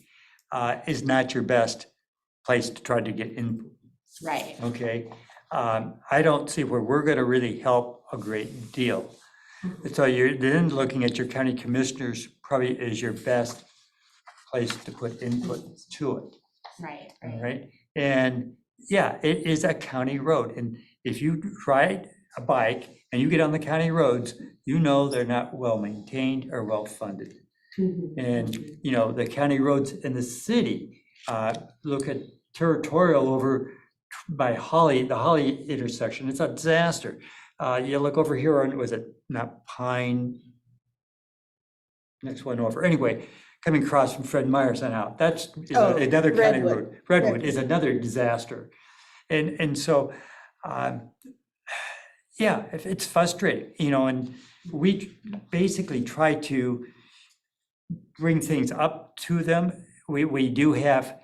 is not your best place to try to get input, Right. okay? I don't see where we're gonna really help a great deal. So you're then looking at your county commissioners probably is your best place to put input to it. Right. All right, and yeah, it is a county road, and if you ride a bike and you get on the county roads, you know they're not well-maintained or well-funded. And, you know, the county roads in the city, look at Territorial over by Holly, the Holly intersection, it's a disaster. You look over here on, was it not Pine? Next one over, anyway, coming across from Fred Meyer's on out, that's Oh, another county Redwood. road. Redwood is another disaster. And so, yeah, it's frustrating, you know, and we basically try to bring things up to them. We do have,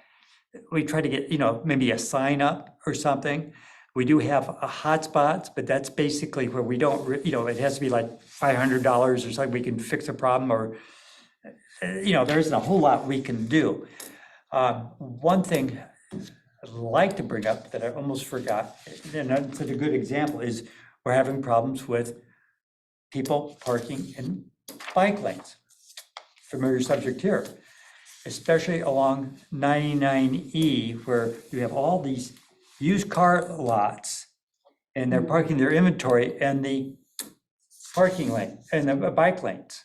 we try to get, you know, maybe a sign up or something. We do have hotspots, but that's basically where we don't, you know, it has to be like $500 or something, we can fix a problem, or, you know, there isn't a whole lot we can do. One thing I'd like to bring up that I almost forgot, and that's such a good example, is we're having problems with people parking in bike lanes. Familiar subject here, especially along 99E, where you have all these used car lots, and they're parking their inventory in the parking lane, and the bike lanes.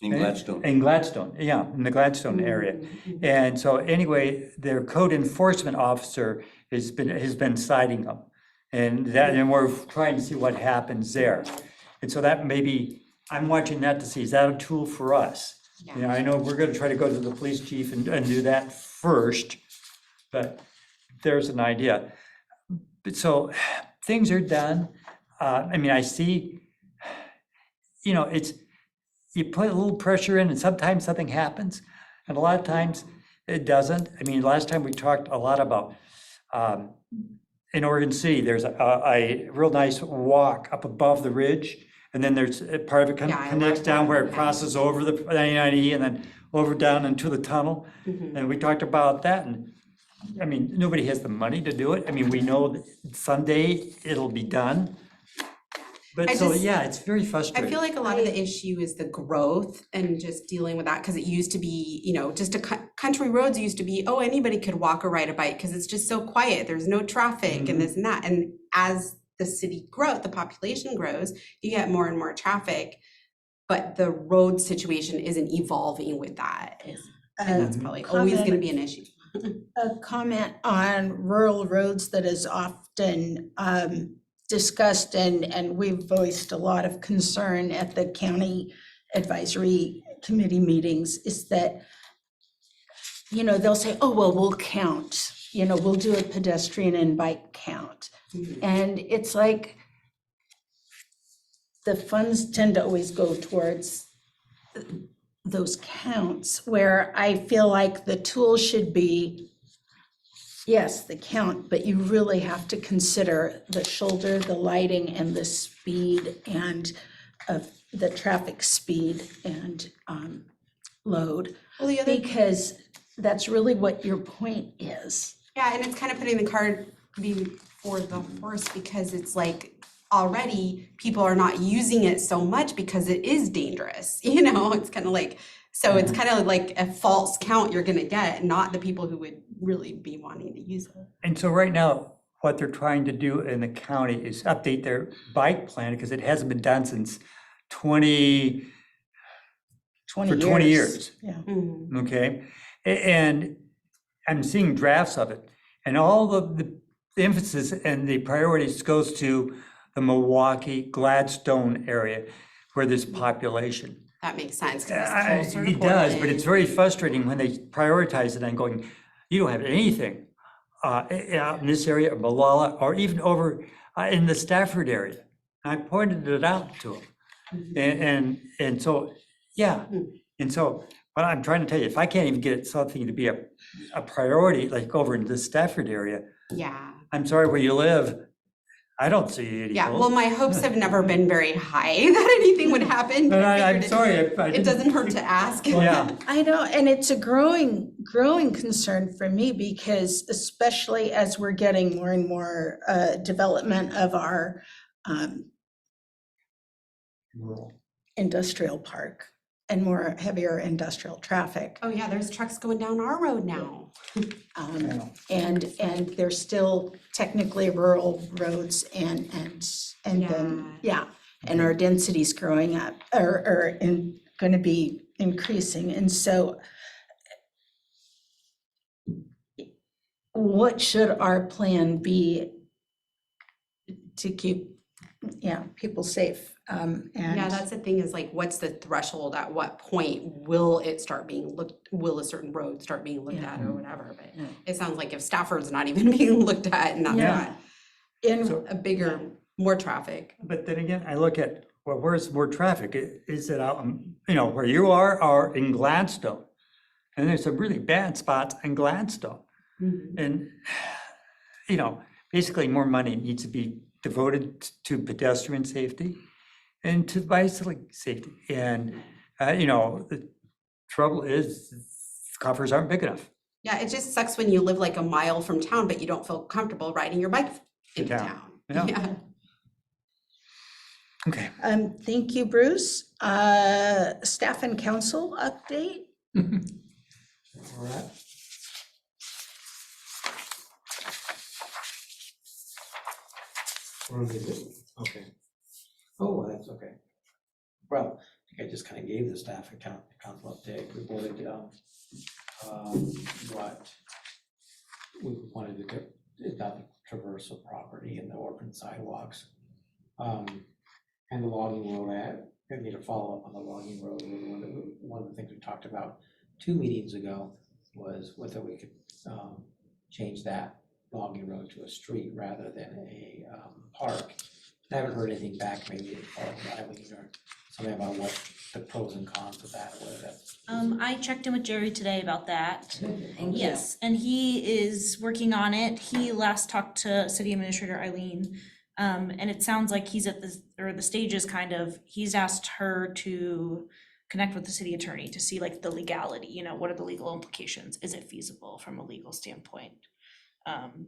In Gladstone. In Gladstone, yeah, in the Gladstone area. And so anyway, their code enforcement officer has been citing them. And we're trying to see what happens there. And so that maybe, I'm watching that to see, is that a tool for us? You know, I know we're gonna try to go to the police chief and do that first, but there's an idea. But so things are done. I mean, I see, you know, it's, you put a little pressure in and sometimes something happens, and a lot of times it doesn't. I mean, last time we talked a lot about, in Oregon City, there's a real nice walk up above the ridge, and then there's a part of it Yeah, I connects love down where it walking. crosses over the 99E and then over down into the tunnel. And we talked about that, and I mean, nobody has the money to do it. I mean, we know that someday it'll be done. But I so, just- yeah, it's very I frustrating. feel like a lot of the issue is the growth and just dealing with that, because it used to be, you know, just country roads used to be, oh, anybody could walk or ride a bike because it's just so quiet, there's no traffic and this and that. And as the city grows, the population grows, you get more and more traffic, but the road situation isn't evolving with that. And that's probably always gonna be an issue. A comment on rural roads that is often discussed, and we've voiced a lot of concern at the county advisory committee meetings, is that, you know, they'll say, oh, well, we'll count, you know, we'll do a pedestrian and bike count. And it's like, the funds tend to always go towards those counts, where I feel like the tool should be, yes, the count, but you really have to consider the shoulder, the lighting, and the speed, and the traffic speed and load, Well, the other, because that's really what your point is. yeah, and it's kind of putting the cart before the horse, because it's like, already people are not using it so much because it is dangerous, you know, it's kind of like, so it's kind of like a false count you're gonna get, not the people who would really be wanting to use it. And so right now, what they're trying to do in the county is update their bike plan, because it hasn't been done since 20 years. Yeah. Okay? And I'm seeing drafts of it, and all the emphasis and the priorities goes to the Milwaukee, Gladstone area, where there's population. That makes sense, because it's closer to It does, but Portland. it's very frustrating when they prioritize it and going, you don't have anything out in this area, of Malala, or even over in the Stafford area. I pointed it out to them. And so, yeah, and so, what I'm trying to tell you, if I can't even get something to be a priority, like over in the Stafford area, Yeah. I'm sorry, where you live, I don't see any Yeah, hope. well, my hopes have never been very high that anything would happen. But I I'm figured sorry. it doesn't hurt to ask. Yeah. I know, and it's a growing concern for me because especially as we're getting more and more development of our Rural. industrial park and more heavier industrial traffic. Oh, yeah, there's trucks going down our road now. Yeah. And they're still technically rural roads and then, yeah, and our density's growing up or gonna be increasing. And so what should our plan be to keep, people safe? Yeah, that's the thing is like, what's the threshold? At what point will it start being will a certain road start being looked at or whatever? But Yeah. it sounds like if Stafford's not even being looked at and that's Yeah. not So- a bigger, more traffic. But then again, I look at, well, where's more traffic? Is it out, where you are or in Gladstone? And there's some really bad spots in Gladstone. And, basically more money needs to be devoted to pedestrian safety and to bicycling safety. And, the trouble is coffers aren't big enough. Yeah, it just sucks when you live like a mile from town, but you don't feel comfortable riding your bike into town. town. Yeah. Yeah. Okay. Thank you, Bruce. Staff and council update? All right. Or is it? Okay. Oh, that's okay. Well, I think I just kind of gave the staff and council update, reported what we wanted to do about the traversal property and the orphan sidewalks. And the logging road, I need to follow up on the logging road. One of the things we talked about 2 meetings ago was whether we could change that logging road to a street rather than a park. I haven't heard anything back, maybe Eileen or something about what the pros and cons of that, or whether that's. I checked in with Jerry today about that. Thank you. Yes, and he is working on it. He last talked to City Administrator Eileen. And it sounds like he's at the stages kind of, he's asked her to connect with the city attorney to see like the legality, what are the legal implications? Is it feasible from a legal standpoint?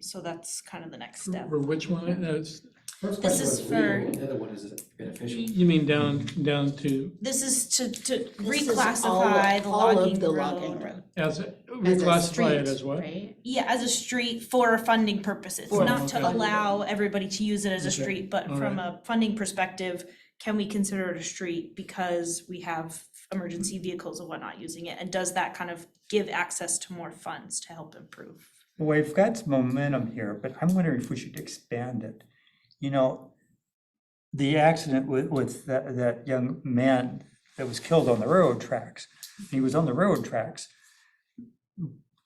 So that's kind of the next step. For which one? That's, First This question is was for- legal, the other one is beneficial. you mean down to, This is to This is reclassify the all of logging the logging road. road. as, As a reclassify street, it as what? right? Yeah, as a street for funding purposes, For not to funding. allow everybody to use it as a Okay, street, but all from a funding perspective, can we consider it a street because we have emergency vehicles and whatnot using it? And does that kind of give access to more funds to help improve? Well, we've got some momentum here, but I'm wondering if we should expand it. The accident with that young man that was killed on the railroad tracks, he was on the railroad tracks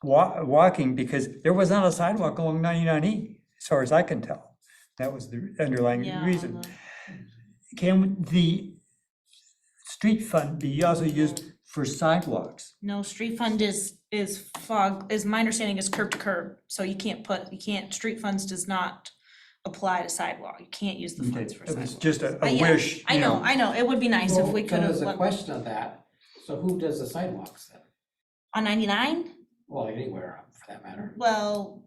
walking because there was not a sidewalk along 99E, as far as I can tell. That was the underlying Yeah, reason. Can the street fund be also used for sidewalks? No, street fund is my understanding is curb to curb, so you can't, street funds does not apply to sidewalk, you can't use the Okay, funds for it was sidewalk. just a Yeah, wish. I know, it would be nice if we could have. So there's a question of that, so who does the sidewalks then? On 99? Well, anywhere for that matter. Well,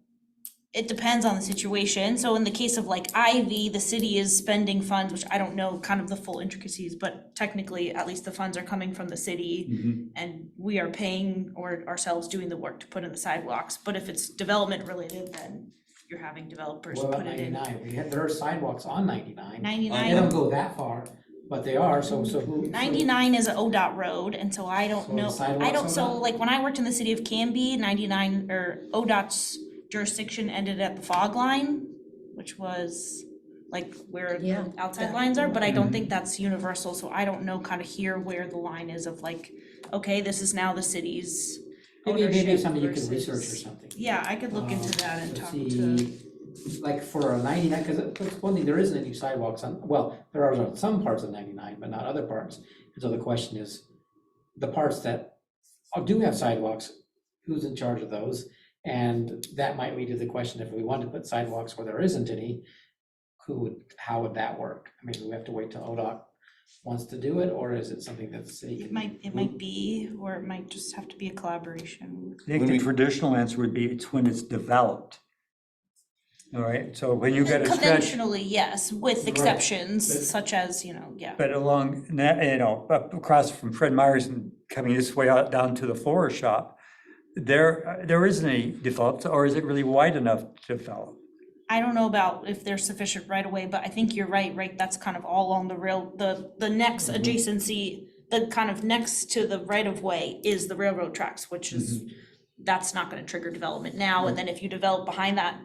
it depends on the situation. So in the case of like Ivy, the city is spending funds, which I don't know kind of the full intricacies, but technically, at least the funds are coming from the city Mhm. and we are paying or ourselves doing the work to put in the sidewalks. But if it's development related, then you're having developers What about put it in. 99? There are sidewalks on 99. 99. They don't go that far, but they are, so who? 99 is an ODOT road, and so I don't So the know, sidewalks so ODOT? like when I worked in the city of Canby, 99, or ODOT's jurisdiction ended at the fog line, which was like where Yeah. the outside lines are, but I don't think that's universal, so I don't know kind of here where the line is of like, okay, this is now the city's Maybe ownership something you can research or versus. something. Yeah, I could look into that and Let's talk see, to, like for a 99, because it's one thing, there isn't any sidewalks on, well, there are on some parts of 99, but not other parts. And so the question is, the parts that do have sidewalks, who's in charge of those? And that might lead to the question, if we want to put sidewalks where there isn't any, how would that work? I mean, do we have to wait till ODOT wants to do it, or is it something that the city? it might be, or it might just have to be a collaboration. I think the traditional answer would be it's when it's developed. All right, so when you got a stretch, Conventionally, yes, with Right. exceptions But- such as, yeah. but along, up across from Fred Meyer's and coming this way out down to the florist shop, there isn't any developed, or is it really wide enough to develop? I don't know about if there's sufficient right of way, but I think you're right, that's kind of all on the the next adjacency, the kind of next to the right of way is the railroad tracks, which is, that's not gonna trigger development now, and then if you develop behind that,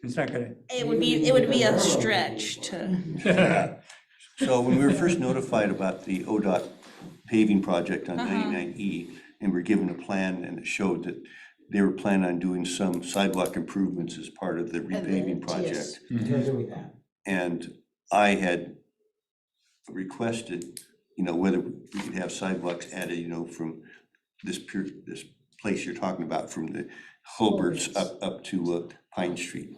It's not gonna, it would be a stretch to, So when we were first notified about the ODOT paving project on 99E, and we're given a plan, and it showed that they were planning on doing some sidewalk improvements as part of the repaving project. They're doing that. And I had requested, whether we could have sidewalks added, from this place you're talking about, from the Hulberts up to Pine Street.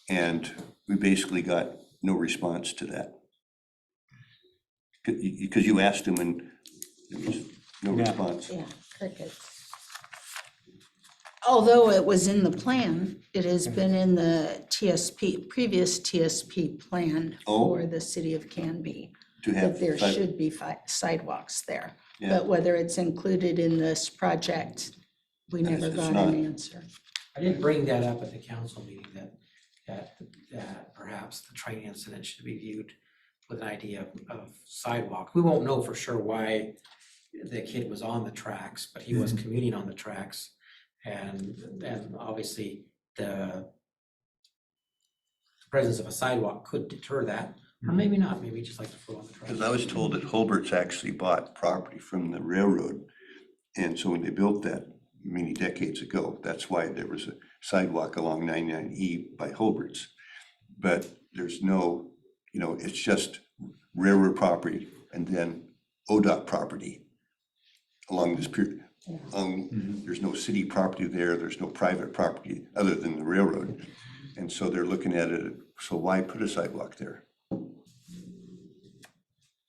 And we basically got no response to that. Because you asked them and there was no Yeah. response. Yeah, crickets. Although it was in the plan, it has been in the previous TSP plan for the city of Canby, To have that there side- should be sidewalks there. Yeah. But whether it's included in this project, we never It's got not. an answer. I did bring that up at the council meeting, that perhaps the train incident should be viewed with an idea of sidewalk. We won't know for sure why the kid was on the tracks, but he was commuting on the tracks. And obviously, the presence of a sidewalk could deter that, or maybe not, maybe just like to throw on the tracks. Because I was told that Hulberts actually bought property from the railroad. And so when they built that many decades ago, that's why there was a sidewalk along 99E by Hulberts. But there's no, it's just railroad property and then ODOT property along this period. There's no city property there, there's no private property other than the railroad. And so they're looking at it, so why put a sidewalk there?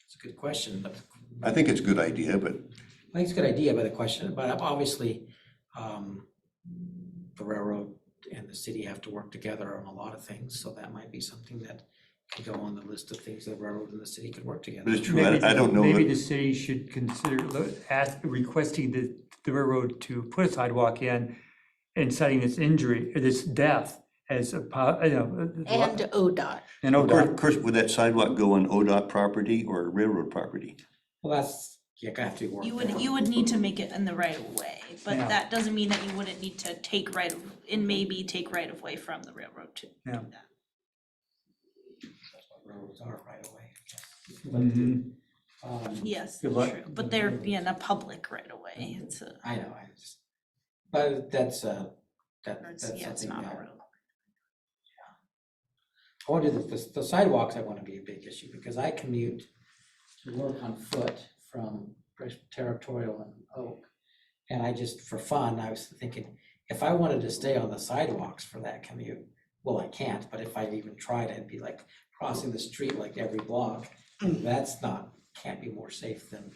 It's a good question, but I think it's a good idea, but I think it's a good idea, but obviously, the railroad and the city have to work together on a lot of things, so that might be something that could go on the list of things the railroad and the city could work together. it's true, I don't know. Maybe what- the city should consider requesting the railroad to put a sidewalk in and citing this death as And ODOT. And Of ODOT. course, would that sidewalk go on ODOT property or railroad property? Well, that's, have to work. you would need to make it in the right of way, but Yeah. that doesn't mean that you wouldn't need to take right of way from the railroad to do Yeah. that. That's what railroads are right away, I guess. Mhm. Yes, Good luck. true, but they're in a public right of way, it's a, I know, but that's or that's it's, it's something not a that, road. I want to do the sidewalks, I want to be a big issue, because I commute to work on foot from Territorial and Oak. And I just, for fun, I was thinking, if I wanted to stay on the sidewalks for that commute, well, I can't, but if I even tried, I'd be like crossing the street like every block. That's can't be more safe than,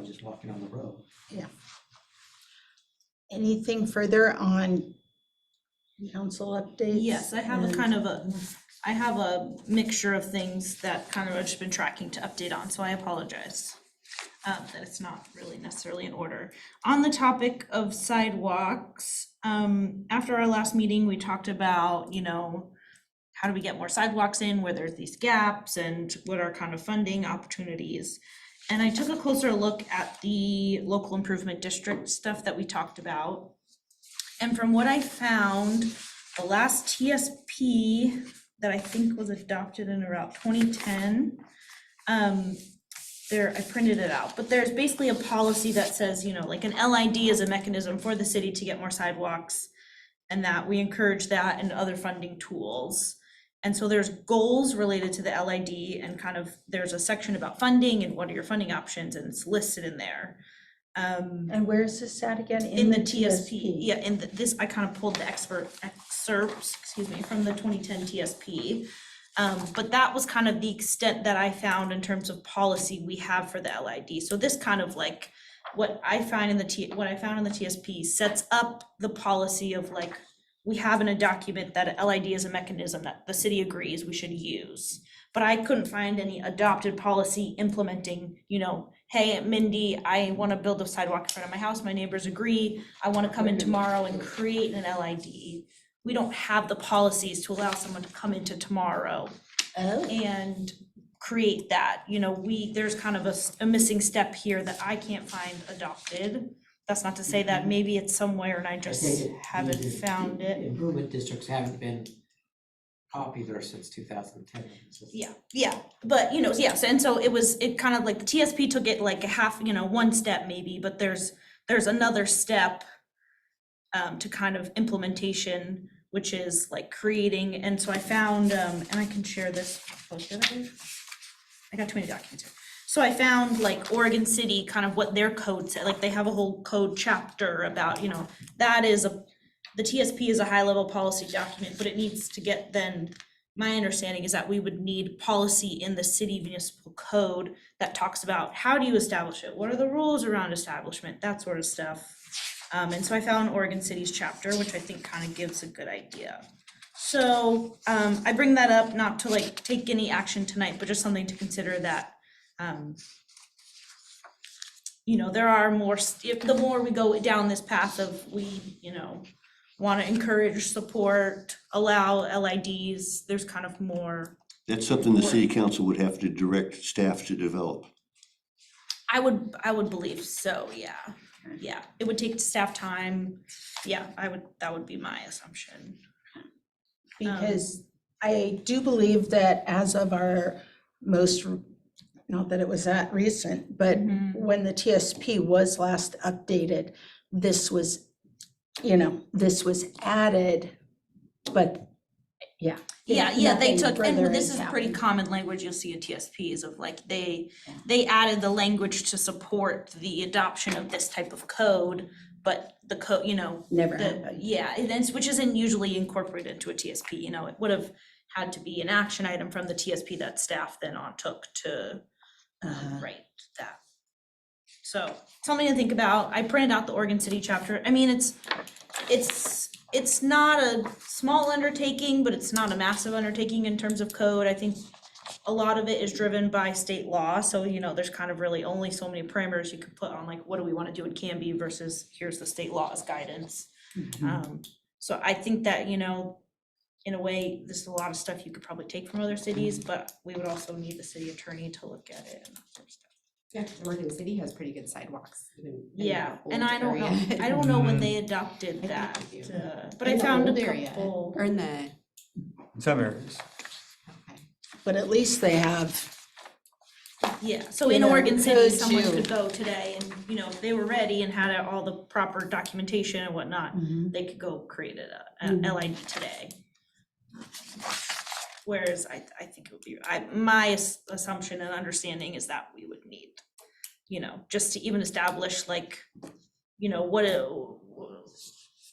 just walking on the road. Anything further on council updates? Yes, I have I have a mixture of things that kind of I've just been tracking to update on, so I apologize. That it's not really necessarily in order. On the topic of sidewalks, after our last meeting, we talked about, how do we get more sidewalks in, where there's these gaps, and what are kind of funding opportunities. And I took a closer look at the local improvement district stuff that we talked about. And from what I found, the last TSP that I think was adopted in around 2010, I printed it out, but there's basically a policy that says, you know, like an LID is a mechanism for the city to get more sidewalks, and that we encourage that and other funding tools. And so there's goals related to the LID, and kind of, there's a section about funding and what are your funding options, and it's listed in there. And where is this at again? In the TSP, yeah, this, I kind of pulled the excerpts, excuse me, from the 2010 TSP. But that was kind of the extent that I found in terms of policy we have for the LID. So this kind of like, what I found in the TSP sets up the policy of like, we have in a document that a LID is a mechanism that the city agrees we should use. But I couldn't find any adopted policy implementing, you know, hey, Mindy, I want to build a sidewalk in front of my house, my neighbors agree, I want to come in tomorrow and create an LID. We don't have the policies to allow someone to come into tomorrow Oh, and create that, you know, there's kind of a missing step here that I can't find adopted. That's not to say that maybe it's somewhere and I just haven't found it. Improvement districts haven't been popular since 2010. Yeah, but you know, yes, and so it kind of like the TSP took it like a half, you know, one step maybe, but there's another step to kind of implementation, which is like creating, and so I found, and I can share this, I got too many documents here. So I found like Oregon City, kind of what their code said, like they have a whole code chapter about, you know, the TSP is a high level policy document, but it needs to get then, my understanding is that we would need policy in the city municipal code that talks about how do you establish it? What are the rules around establishment? That sort of stuff. And so I found Oregon City's chapter, which I think kind of gives a good idea. So I bring that up not to like take any action tonight, but just something to consider that, you know, there are more, the more we go down this path of you know, want to encourage, support, allow LIDs, there's kind of more. That's something the city council would have to direct staff to develop. I would believe so, yeah. Yeah, it would take staff time. Yeah, that would be my assumption. because I do believe that as of our most, not that it was that recent, but when the TSP was last updated, this was, you know, this was added, but yeah. Yeah, they nothing took, further and this has is pretty happened. common language you'll see in TSPs of like, they added the language to support the adoption of this type of code, but the code, you know. Never happened. Yeah, and then, which isn't usually incorporated into a TSP, you know, it would have had to be an action item from the TSP that staff then took to write that. So, something to think about. I printed out the Oregon City chapter. I mean, it's not a small undertaking, but it's not a massive undertaking in terms of code. I think a lot of it is driven by state law, so you know, there's kind of really only so many parameters you could put on like, what do we want to do in Canby versus here's the state law's guidance. So I think that, you know, in a way, there's a lot of stuff you could probably take from other cities, but we would also need the city attorney to look at it and that sort of stuff. Yeah, Oregon City has pretty good sidewalks. in Yeah, that and old I don't know, area. I don't know when they adopted I think that, they do. but I In the found old a area, couple. Or in the, in some areas. okay. But at least they have, Yeah, so You in know, Oregon City, code someone too. could go today and, you know, if they were ready and had all the proper documentation and whatnot, they could go create a LID today. Whereas I think it would be, my assumption and understanding is that we would need, you know, just to even establish like, you know,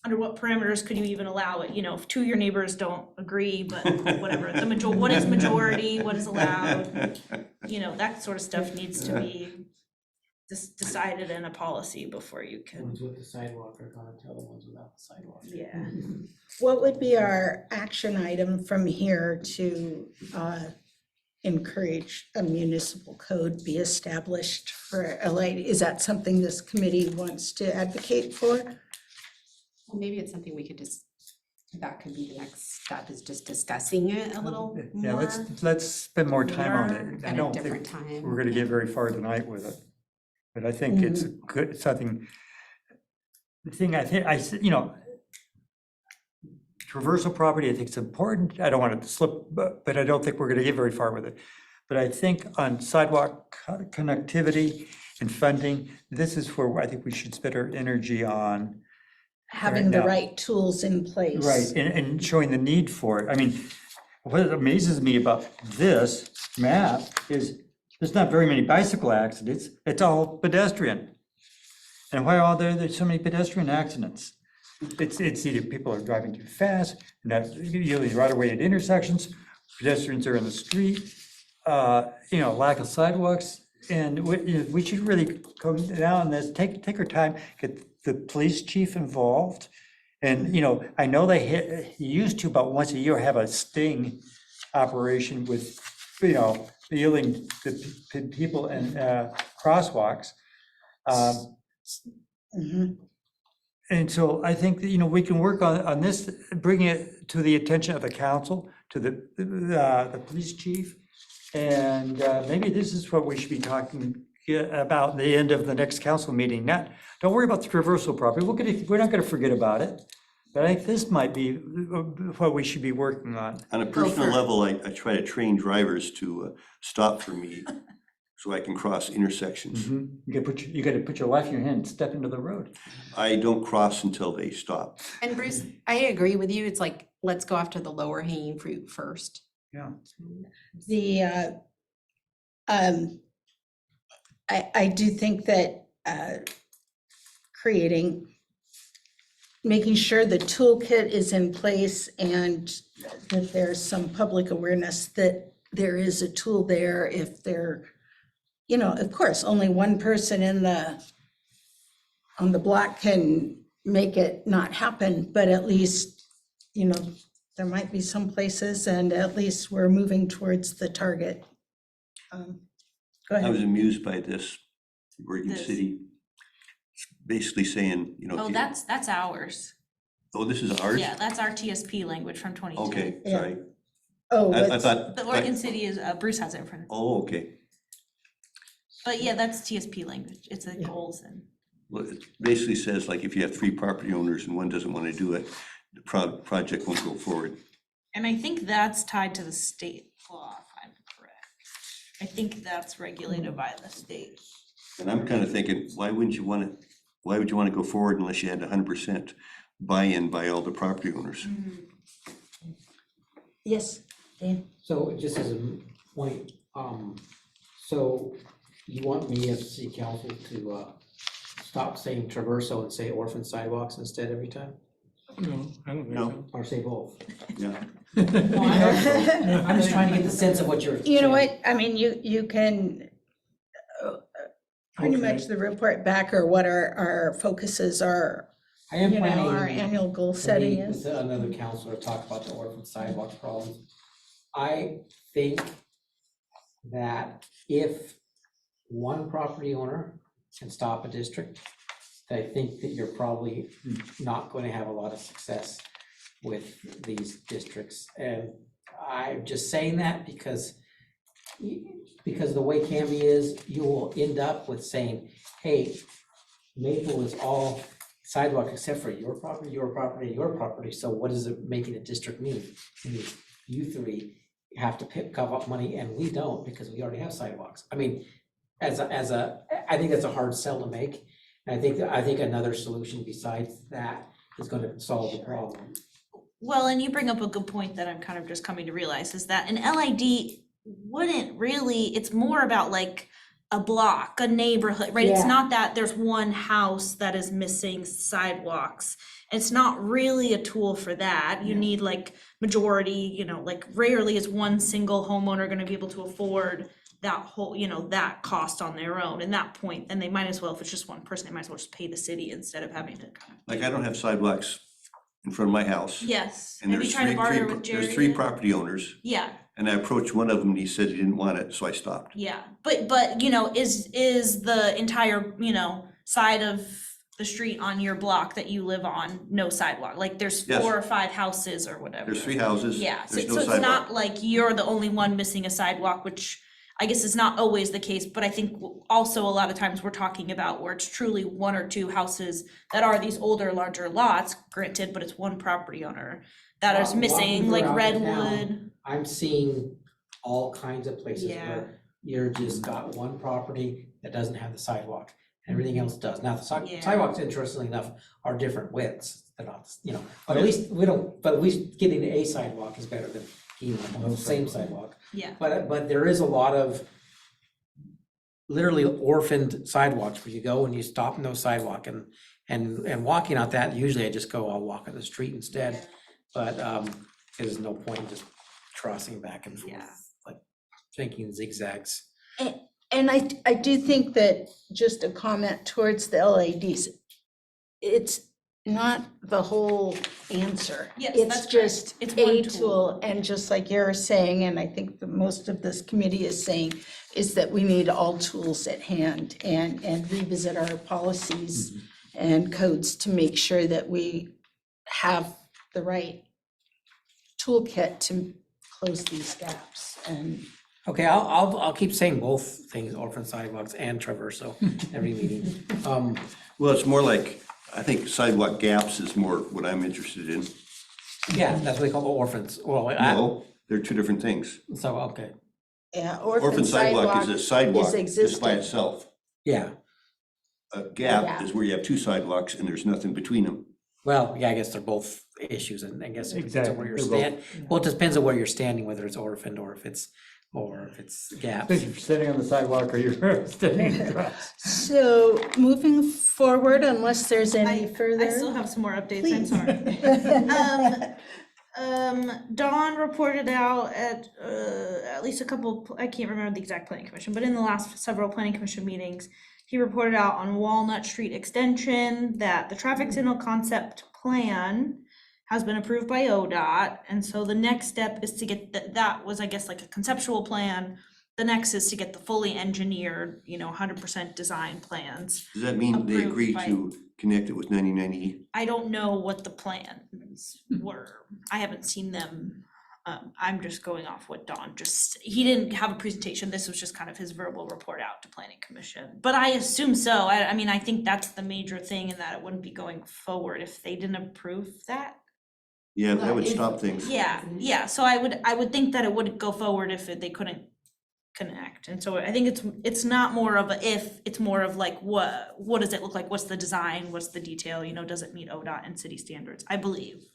under what parameters could you even allow it, you know, if two of your neighbors don't agree, but whatever, what is majority, what is allowed, you know, that sort of stuff needs to be decided in a policy before you The can, ones with the sidewalk are gonna tell the ones without the sidewalk. yeah. what would be our action item from here to encourage a municipal code be established for LID? Is that something this committee wants to advocate for? Well, maybe it's something we could just, that could be the next step, is just discussing it a little Yeah, more. let's spend more time on later it. I At a don't different think time. we're gonna get very far tonight with it. But I think it's good, something, the thing you know, traversal property, I think it's important. I don't want it to slip, but I don't think we're gonna get very far with it. But I think on sidewalk connectivity and funding, this is where I think we should spend our energy on. Having the now. right tools in place. Right, and showing the need for it. I mean, what amazes me about this map is there's not very many bicycle accidents, it's all pedestrian. And why are there's so many pedestrian accidents? It's either people are driving too fast, and that's usually right away at intersections, pedestrians are in the street, lack of sidewalks. And we should really come down on this, take our time, get the police chief involved. And, I know they used to about once a year have a sting operation with, dealing the people in crosswalks. Mhm. And so I think that, we can work on this, bringing it to the attention of the council, to the police chief. And maybe this is what we should be talking about the end of the next council meeting. Don't worry about the traversal property. We're not gonna forget about it. But I think this might be what we should be working on. On a personal level, I try to train drivers to stop for me so I can cross intersections. You gotta put your life in your hand and step into the road. I don't cross until they stop. And Bruce, I agree with you. It's like, let's go after the lower hanging fruit first. Yeah. I do think that making sure the toolkit is in place and that there's some public awareness that there is a tool there if there, of course, only one person on the block can make it not happen, but at least, there might be some places and at least we're moving towards the target. Go I was ahead. amused by this, Oregon This. City, basically saying, Oh, that's ours. oh, this is ours? Yeah, that's our TSP language from 2010. Okay, Yeah. sorry. Oh, I what's- thought. The Oregon City is, Bruce has it in front of him. Oh, okay. But yeah, that's TSP language. It's a Yeah. goals and. Well, it basically says like if you have 3 property owners and one doesn't want to do it, the project won't go forward. And I think that's tied to the state law, if I'm correct. I think that's regulated by the state. And I'm kind of thinking, why would you want to go forward unless you had 100% buy-in by all the property owners? Yes, Dan. So just as a point, so you want me as city council to stop saying traverso and say orphan sidewalks instead every time? No, I don't think No. so. Or say both? Yeah. I'm just trying to get the sense of what you're. You know saying. what, I mean, you can pretty Okay. much the report back or what our focuses are, I am our planning annual goal to setting meet is. with another counselor to talk about the orphan sidewalk problems. I think that if one property owner can stop a district, I think that you're probably not going to have a lot of success with these districts. And I'm just saying that because the way Canby is, you will end up with saying, hey, Maple is all sidewalk except for your property, your property, your property. So what does it making a district mean? It means you 3 have to cough up money and we don't because we already have sidewalks. I mean, I think that's a hard sell to make. And I think another solution besides that is going to solve the problem. Well, and you bring up a good point that I'm kind of just coming to realize is that an LID wouldn't really, it's more about like a block, a neighborhood, right? It's Yeah. not that there's one house that is missing sidewalks. It's not really a tool for that. You need like majority, like rarely is one single homeowner gonna be able to afford that whole, that cost on their own. And that point, then they might as well, if it's just one person, they might as well just pay the city instead of having to kind of. Like I don't have sidewalks in front of my house. Yes, And maybe there's try to barter with Jerry. there's 3 then. property owners, Yeah, and I approached one of them and he said he didn't want it, so I stopped. yeah, but is the entire, side of the street on your block that you live on, no sidewalk? Like there's Yes. 4 or 5 houses or whatever. There's 3 houses, Yeah, so there's no so it's not sidewalk. like you're the only one missing a sidewalk, which I guess is not always the case, but I think also a lot of times we're talking about where it's truly 1 or 2 houses that are these older, larger lots, granted, but it's one property owner that is Walking missing, like around the town, Redwood. I'm seeing all kinds of places Yeah. where you're just got one property that doesn't have the sidewalk, everything else does. Now, the Yeah. sidewalks, interestingly enough, are different widths, they're not, but at least but at least getting a sidewalk is better than getting the same sidewalk. Yeah. But there is a lot of literally orphaned sidewalks where you go and you stop in those sidewalk and walking out that, usually I just go, I'll walk on the street instead. But there's no point in just crossing back and forth, Yeah. like making zigzags. And I do think that, just a comment towards the LADs, it's not the whole answer. Yes, It's that's just correct. It's one a tool. tool, and just like you're saying, and I think that most of this committee is saying, is that we need all tools at hand and revisit our policies and codes to make sure that we have the right toolkit to close these gaps. And Okay, I'll keep saying both things, orphan sidewalks and traverso, every meeting. Well, it's more like, I think sidewalk gaps is more what I'm interested in. Yeah, that's what they call the orphans. Well, No, they're two different things. so, okay, yeah, Orphan sidewalk is a sidewalk just by existing. itself. yeah, A gap Gap. is where you have two sidewalks and there's nothing between them. well, yeah, I guess they're both issues, and I guess it depends on where you're Exactly, they're standing. Well, it depends on where you're standing, whether it's orphaned or if it's gaps. If you're sitting on the sidewalk or you're standing across. So moving forward, unless there's any further. I still have some more updates, I'm Please. sorry. Dawn reported out at least a couple, I can't remember the exact planning commission, but in the last several planning commission meetings, he reported out on Walnut Street Extension that the traffic signal concept plan has been approved by ODOT, and so the next step is to get, that was, I guess, like a conceptual plan. The next is to get the fully engineered, 100% design plans. Does that mean they Approved agree by- to connect it with 99E? I don't know what the plans were. I haven't seen them. I'm just going off what Don he didn't have a presentation. This was just kind of his verbal report out to planning commission. But I assume so. I mean, I think that's the major thing, and that it wouldn't be going forward if they didn't approve that. Yeah, that would stop things. Yeah, so I would think that it would go forward if they couldn't connect. And so I think it's not more of a if, it's more of like, what does it look like? What's the design? What's the detail? Does it meet ODOT and city standards? I believe.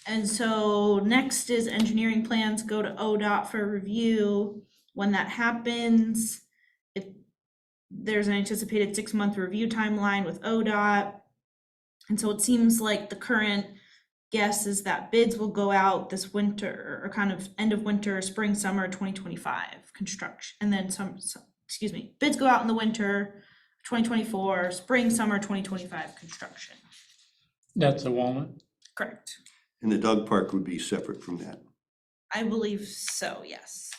And so next is engineering plans go to ODOT for review. When that happens, there's an anticipated 6-month review timeline with ODOT. And so it seems like the current guess is that bids will go out this winter, or kind of end of winter, spring, summer 2025 construction. And then bids go out in the winter 2024, spring, summer 2025 construction. That's the Walnut. Correct. And the dog park would be separate from that. I believe so, yes.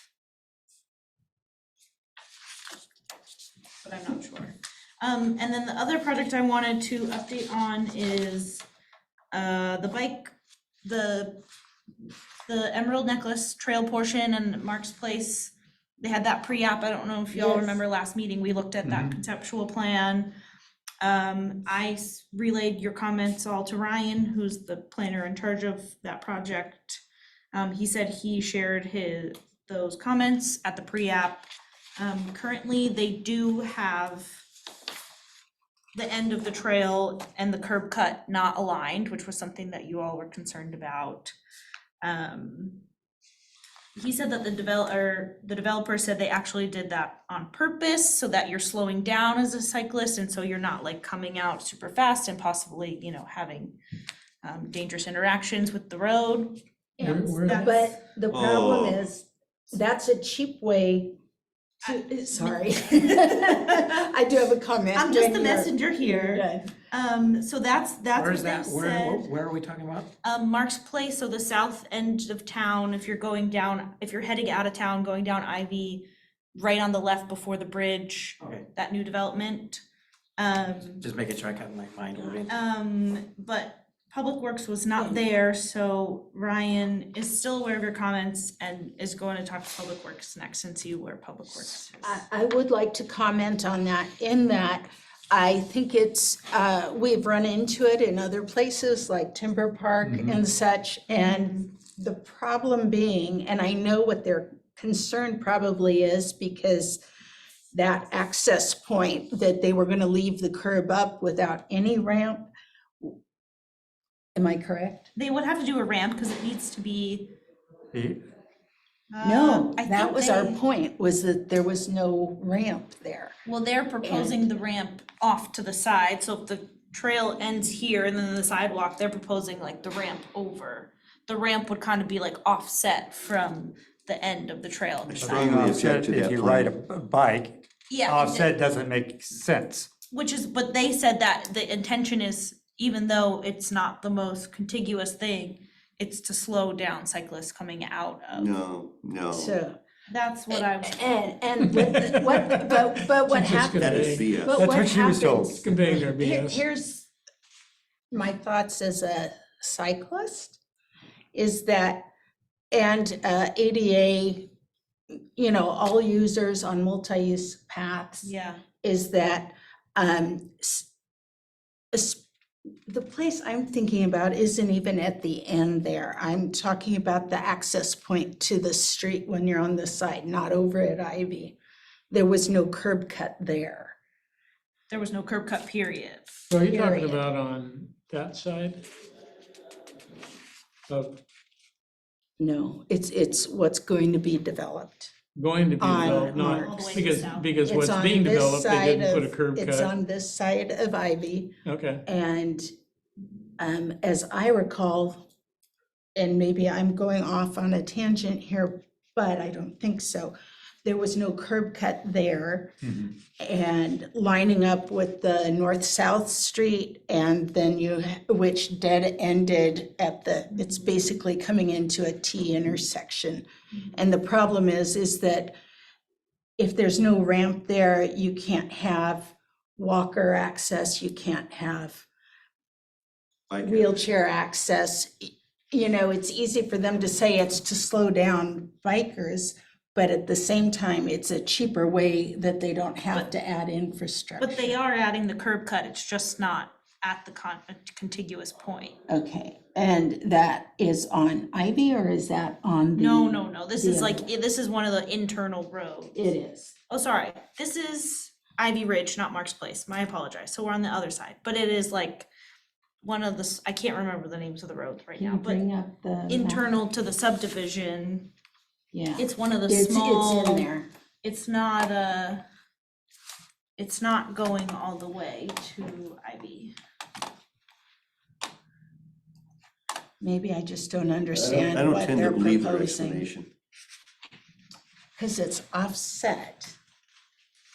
But I'm not sure. And then the other project I wanted to update on is the Emerald Necklace Trail portion and Mark's Place. They had that pre-app. I don't know if y'all Yes. remember last meeting, we looked at that conceptual plan. I relayed your comments all to Ryan, who's the planner in charge of that project. He said he shared those comments at the pre-app. Currently, they do have the end of the trail and the curb cut not aligned, which was something that you all were concerned about. He said that the developer said they actually did that on purpose so that you're slowing down as a cyclist, and so you're not like coming out super fast and possibly, having dangerous interactions with the road. And that's- But the problem Oh. is, that's a cheap way to, sorry. I do have a comment. I'm just when the you're- messenger here. So that's Where what is they that, said. where are we talking about? Mark's Place, so the south end of town, if you're heading out of town, going down Ivy, right on the left before the bridge, Okay, that new development. just making sure I got my mind ordered. But Public Works was not there, so Ryan is still aware of your comments and is going to talk to Public Works next and see where Public Works is. I would like to comment on that, in that I think it's, we've run into it in other places like Timber Park and such, and The problem being, and I know what their concern probably is, because that access point that they were gonna leave the curb up without any ramp. Am I correct? They would have to do a ramp because it needs to be. The- No, I that think was our they- point, was that there was no ramp there. Well, they're proposing the ramp off to the side, so if the trail ends here and then the sidewalk, they're proposing like the ramp over. The ramp would kind of be like offset from the end of the trail. I Being strongly object offset, to if that you ride a plan. bike, Yeah, offset doesn't make sense. which is, but they said that the intention is, even though it's not the most contiguous thing, it's to slow down cyclists coming out of. No. So, That's what I was. and but what Just happens? That is conveying- BS. But That's what what she was told. happens- Conveying their Here- BS. Here's my thoughts as a cyclist, is that, and ADA, you know, all users on multi-use paths, Yeah. is that the place I'm thinking about isn't even at the end there. I'm talking about the access point to the street when you're on the side, not over at Ivy. There was no curb cut there. There was no curb cut, period. So are you talking Period. about on that side? Of No, it's what's going to be developed. going to be On developed, Marks. not, All the way because, south. because It's what's on being this developed, they side didn't put a of- curb It's cut. on this side of Ivy, Okay, and as I recall, and maybe I'm going off on a tangent here, but I don't think so. There was no curb cut there, Mhm. and lining up with the north-south street, and then which dead ended at it's basically coming into a T intersection. And the problem is that if there's no ramp there, you can't have walker access, you can't have wheelchair access. You know, it's easy for them to say it's to slow down bikers, but at the same time, it's a cheaper way that they don't have to add infrastructure. But they are adding the curb cut, it's just not at the contiguous point. Okay, and that is on Ivy, or is that on the? No, this is the like, other- this is one of the internal roads. It is. Oh, sorry, this is Ivy Ridge, not Mark's Place, I apologize, so we're on the other side, but it is like one of the, I can't remember the names of the roads right Can now, you but bring up the? map? internal to the subdivision, Yeah. it's one of the It's small. in there. It's not going all the way to Ivy. Maybe I just don't I understand don't what tend to they're believe their proposing, explanation. because it's offset.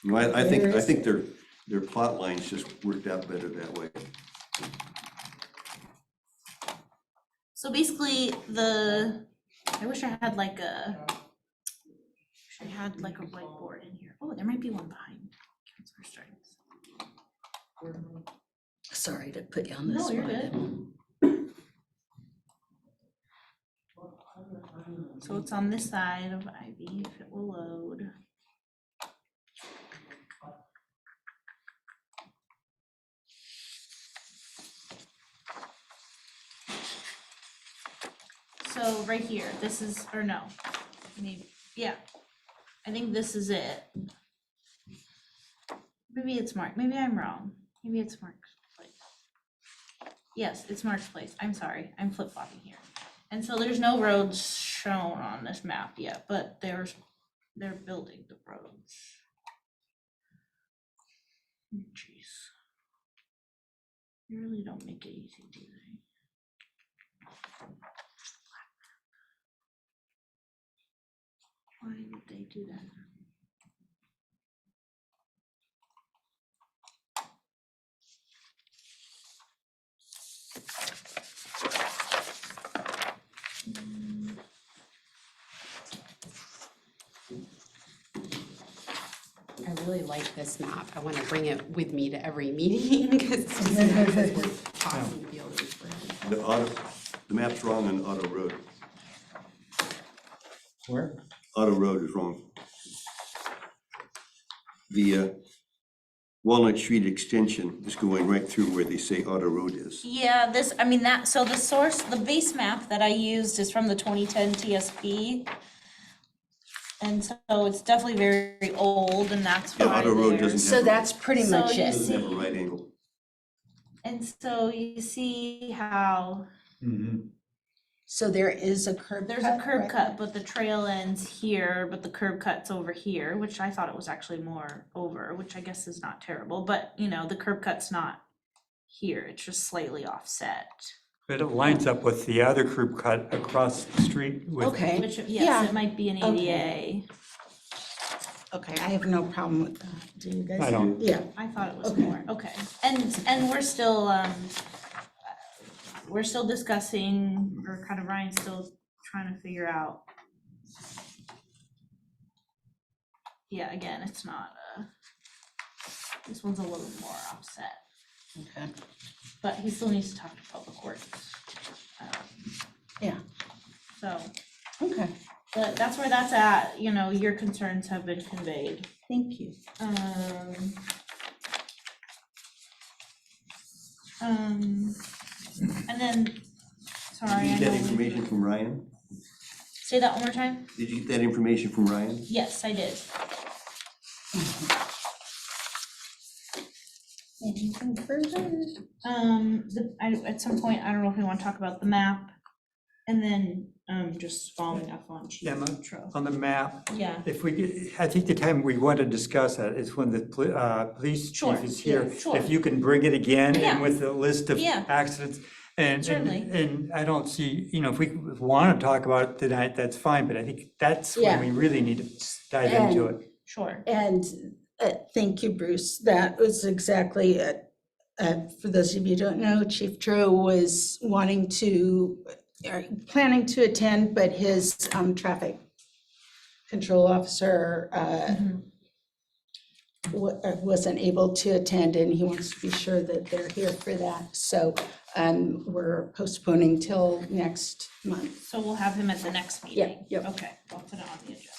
No, I think, Where I is think their plot lines just worked out better that way. So basically, I wish I had like a whiteboard in here. Oh, there might be one behind Counselor Stripes. Sorry to put you on the No, spot. you're good. So it's on this side of Ivy, if it will load. So right here, this is, or no, maybe, yeah. I think this is it. Maybe it's Mark, maybe I'm wrong. Maybe it's Mark's Place. Yes, it's Mark's Place. I'm sorry, I'm flip-flopping here. And so there's no roads shown on this map yet, but they're building the roads. Jeez. They really don't make it easy, do they? Why would they do that? I really like this map. I want to bring it with me to every meeting because it's just nice as we're talking buildings for everything. The map's wrong on Auto Road. Where? Auto Road is wrong. The Walnut Street extension is going right through where they say Auto Road is. Yeah, this, I mean, that, so the source, the base map that I used is from the 2010 TSP. And so it's definitely very old, and that's Yeah, why Auto Road there's. doesn't So that's pretty So much you it. Doesn't have a see- right angle. And so you see how Mhm. So there is a curb cut. there's a curb right? cut, but the trail ends here, but the curb cut's over here, which I thought it was actually more over, which I guess is not terrible, but you know, the curb cut's not here, it's just slightly offset. But it lines up with the other curb cut across the street with. Okay, Which, yes, Yeah. it might be an Okay. ADA. okay, I have no problem with that. Do you guys? I don't. Yeah, I thought it was Okay. more, okay. And we're still discussing, or kind of Ryan's still trying to figure out. Yeah, again, it's not, this one's a little more offset, okay. but he still needs to talk to Public Works. Yeah. So, Okay, but that's where that's at, you know, your concerns have been conveyed. thank you. And then, sorry, Did I you get that know, information from Ryan? say that one more time? Did you get that information from Ryan? Yes, I did. Anything further? At some point, I don't know if we want to talk about the map, and then, just following up on Chief Emma? Tro. On the map, Yeah, if we, I think the time we want to discuss that is when the police Sure, chief is here. yeah, sure. If you can bring it again Yeah. and with a list of Yeah. accidents. And Certainly. I don't see, if we want to talk about it tonight, that's fine, but I think that's Yeah. when we really need to dive into it. sure. And thank you, Bruce. That was exactly it. For those of you who don't know, Chief Tro was wanting to, planning to attend, but his traffic control officer Mhm. wasn't able to attend, and he wants to be sure that they're here for that. So we're postponing till next month. So we'll have him at the next meeting? yep. Okay, I'll put it on the agenda.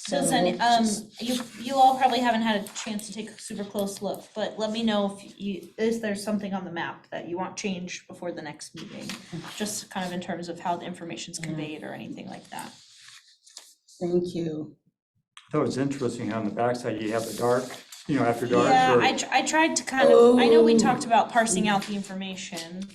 So Does any, just- you all probably haven't had a chance to take a super close look, but let me know if there's something on the map that you want changed before the next meeting? Just kind of in terms of how the information's conveyed or anything like that. Thank you. I thought it was interesting how on the backside you have the dark, after dark. Yeah, or- I tried to kind of, I know we Oh. talked about parsing out the information.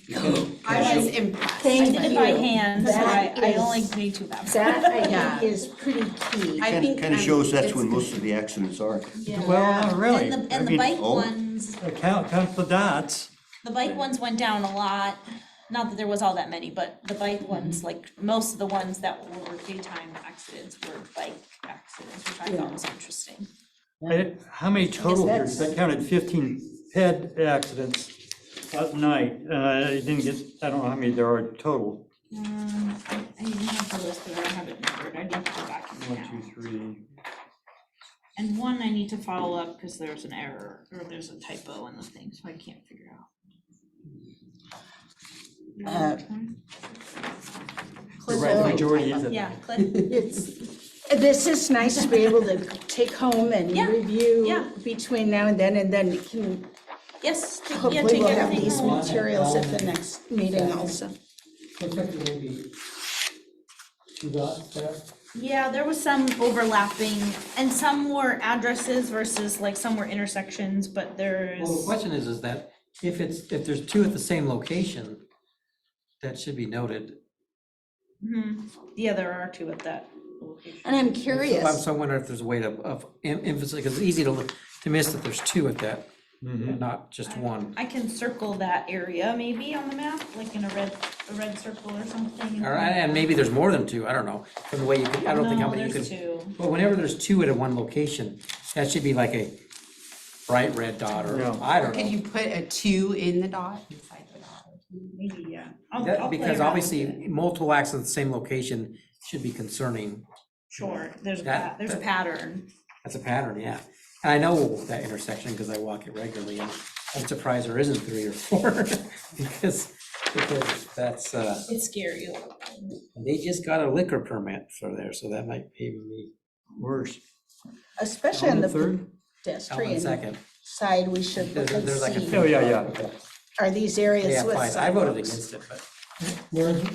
I was impressed. I Thank did it by you. hand, so That I is- only made 2 maps. That I Yeah. think is pretty key. I think Kind of shows that's it's when most of the accidents are. Well, not really. And I the mean, bike oh. ones, Count the dots. the bike ones went down a lot. Not that there was all that many, but the bike ones, like most of the ones that were daytime accidents were bike accidents, which I thought was interesting. How many total here? that's- 'Cause I counted 15 ped accidents at night. I didn't get, I don't know how many there are total. I didn't have the list, but I don't have it numbered. I need to go back and 1, count. 2, 3. And one I need to follow up because there's an error or there's a typo in the thing, so I can't figure out. Uh, You're right, the majority is it. Yeah, click. This is nice to be able to take home and Yeah, review yeah. between now and then you can, Yes, yeah, hopefully take we'll have everything these home. materials at the next meeting also. Looks like there may be 2 dots there. Yeah, there was some overlapping and some were addresses versus like some were intersections, but there's. Well, the question is that if there's 2 at the same location, that should be noted. Yeah, there are 2 at that location. And I'm So curious, I wonder if there's a way of emphasis, because it's easy to miss that there's 2 at that, and not just 1. I can circle that area maybe on the map, like in a red circle or something. And maybe there's more than 2, I don't know, from the way you could, I don't think how No, many you there's could. 2. But whenever there's 2 at a one location, that should be like a bright red dot, or, Yeah. I don't Can know. you put a 2 in the dot, inside the dot? Maybe, yeah. I'll That- play Because around with obviously, it. multiple accidents at the same location should be concerning. Sure, there's That- there's a pattern. That's a pattern, yeah. And I know that intersection because I walk it regularly, and I'm surprised there isn't 3 or 4, because that's, It's scary. they just got a liquor permit for there, so that might even be Worse. especially on On the the third? out in pedestrian second. side we should look and There's like a. see? Oh, yeah. Are these areas Yeah, with fine, I voted sidewalks? against it, but. Where is it?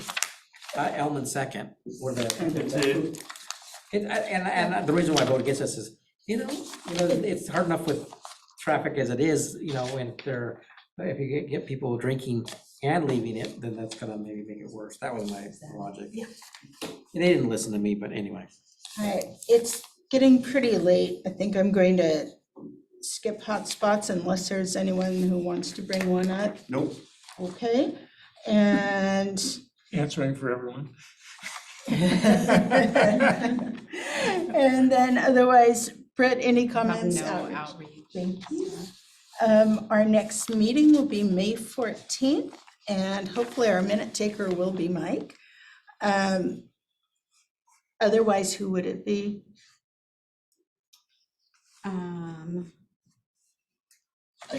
Elman second, where the. And the reason why I voted against this is, it's hard enough with traffic as it is, when if you get people drinking and leaving it, then that's gonna maybe make it worse. That was my logic. Yeah. And they didn't listen to me, but anyway. All right, it's getting pretty late. I think I'm going to skip hot spots unless there's anyone who wants to bring one up. Nope. Okay, and Answering for everyone. and then otherwise, Brett, any Have comments? no Outreach? outreach. Thank you. Our next meeting will be May 14th, and hopefully our minute taker will be Mike. Otherwise, who would it be?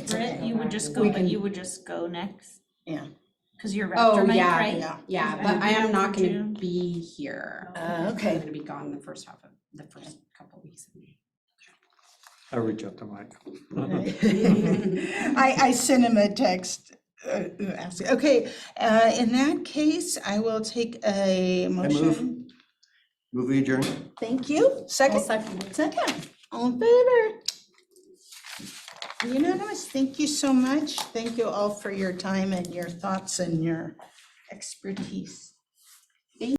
Britt, you would just go, We but can- you would just go next? Yeah. Cause you're Oh, after Mike, yeah, right? Yeah. Yeah, Is but I am Andrew not for gonna June? be here. Okay. I'm gonna be gone the first couple weeks of May. I'll reach out to Mike. I sent him a text. Asking. Okay, in that case, I will take a motion. Movie adjourned? Thank you. Second? Second. All in favor? Unanimous. Thank you so much. Thank you all for your time and your thoughts and your expertise.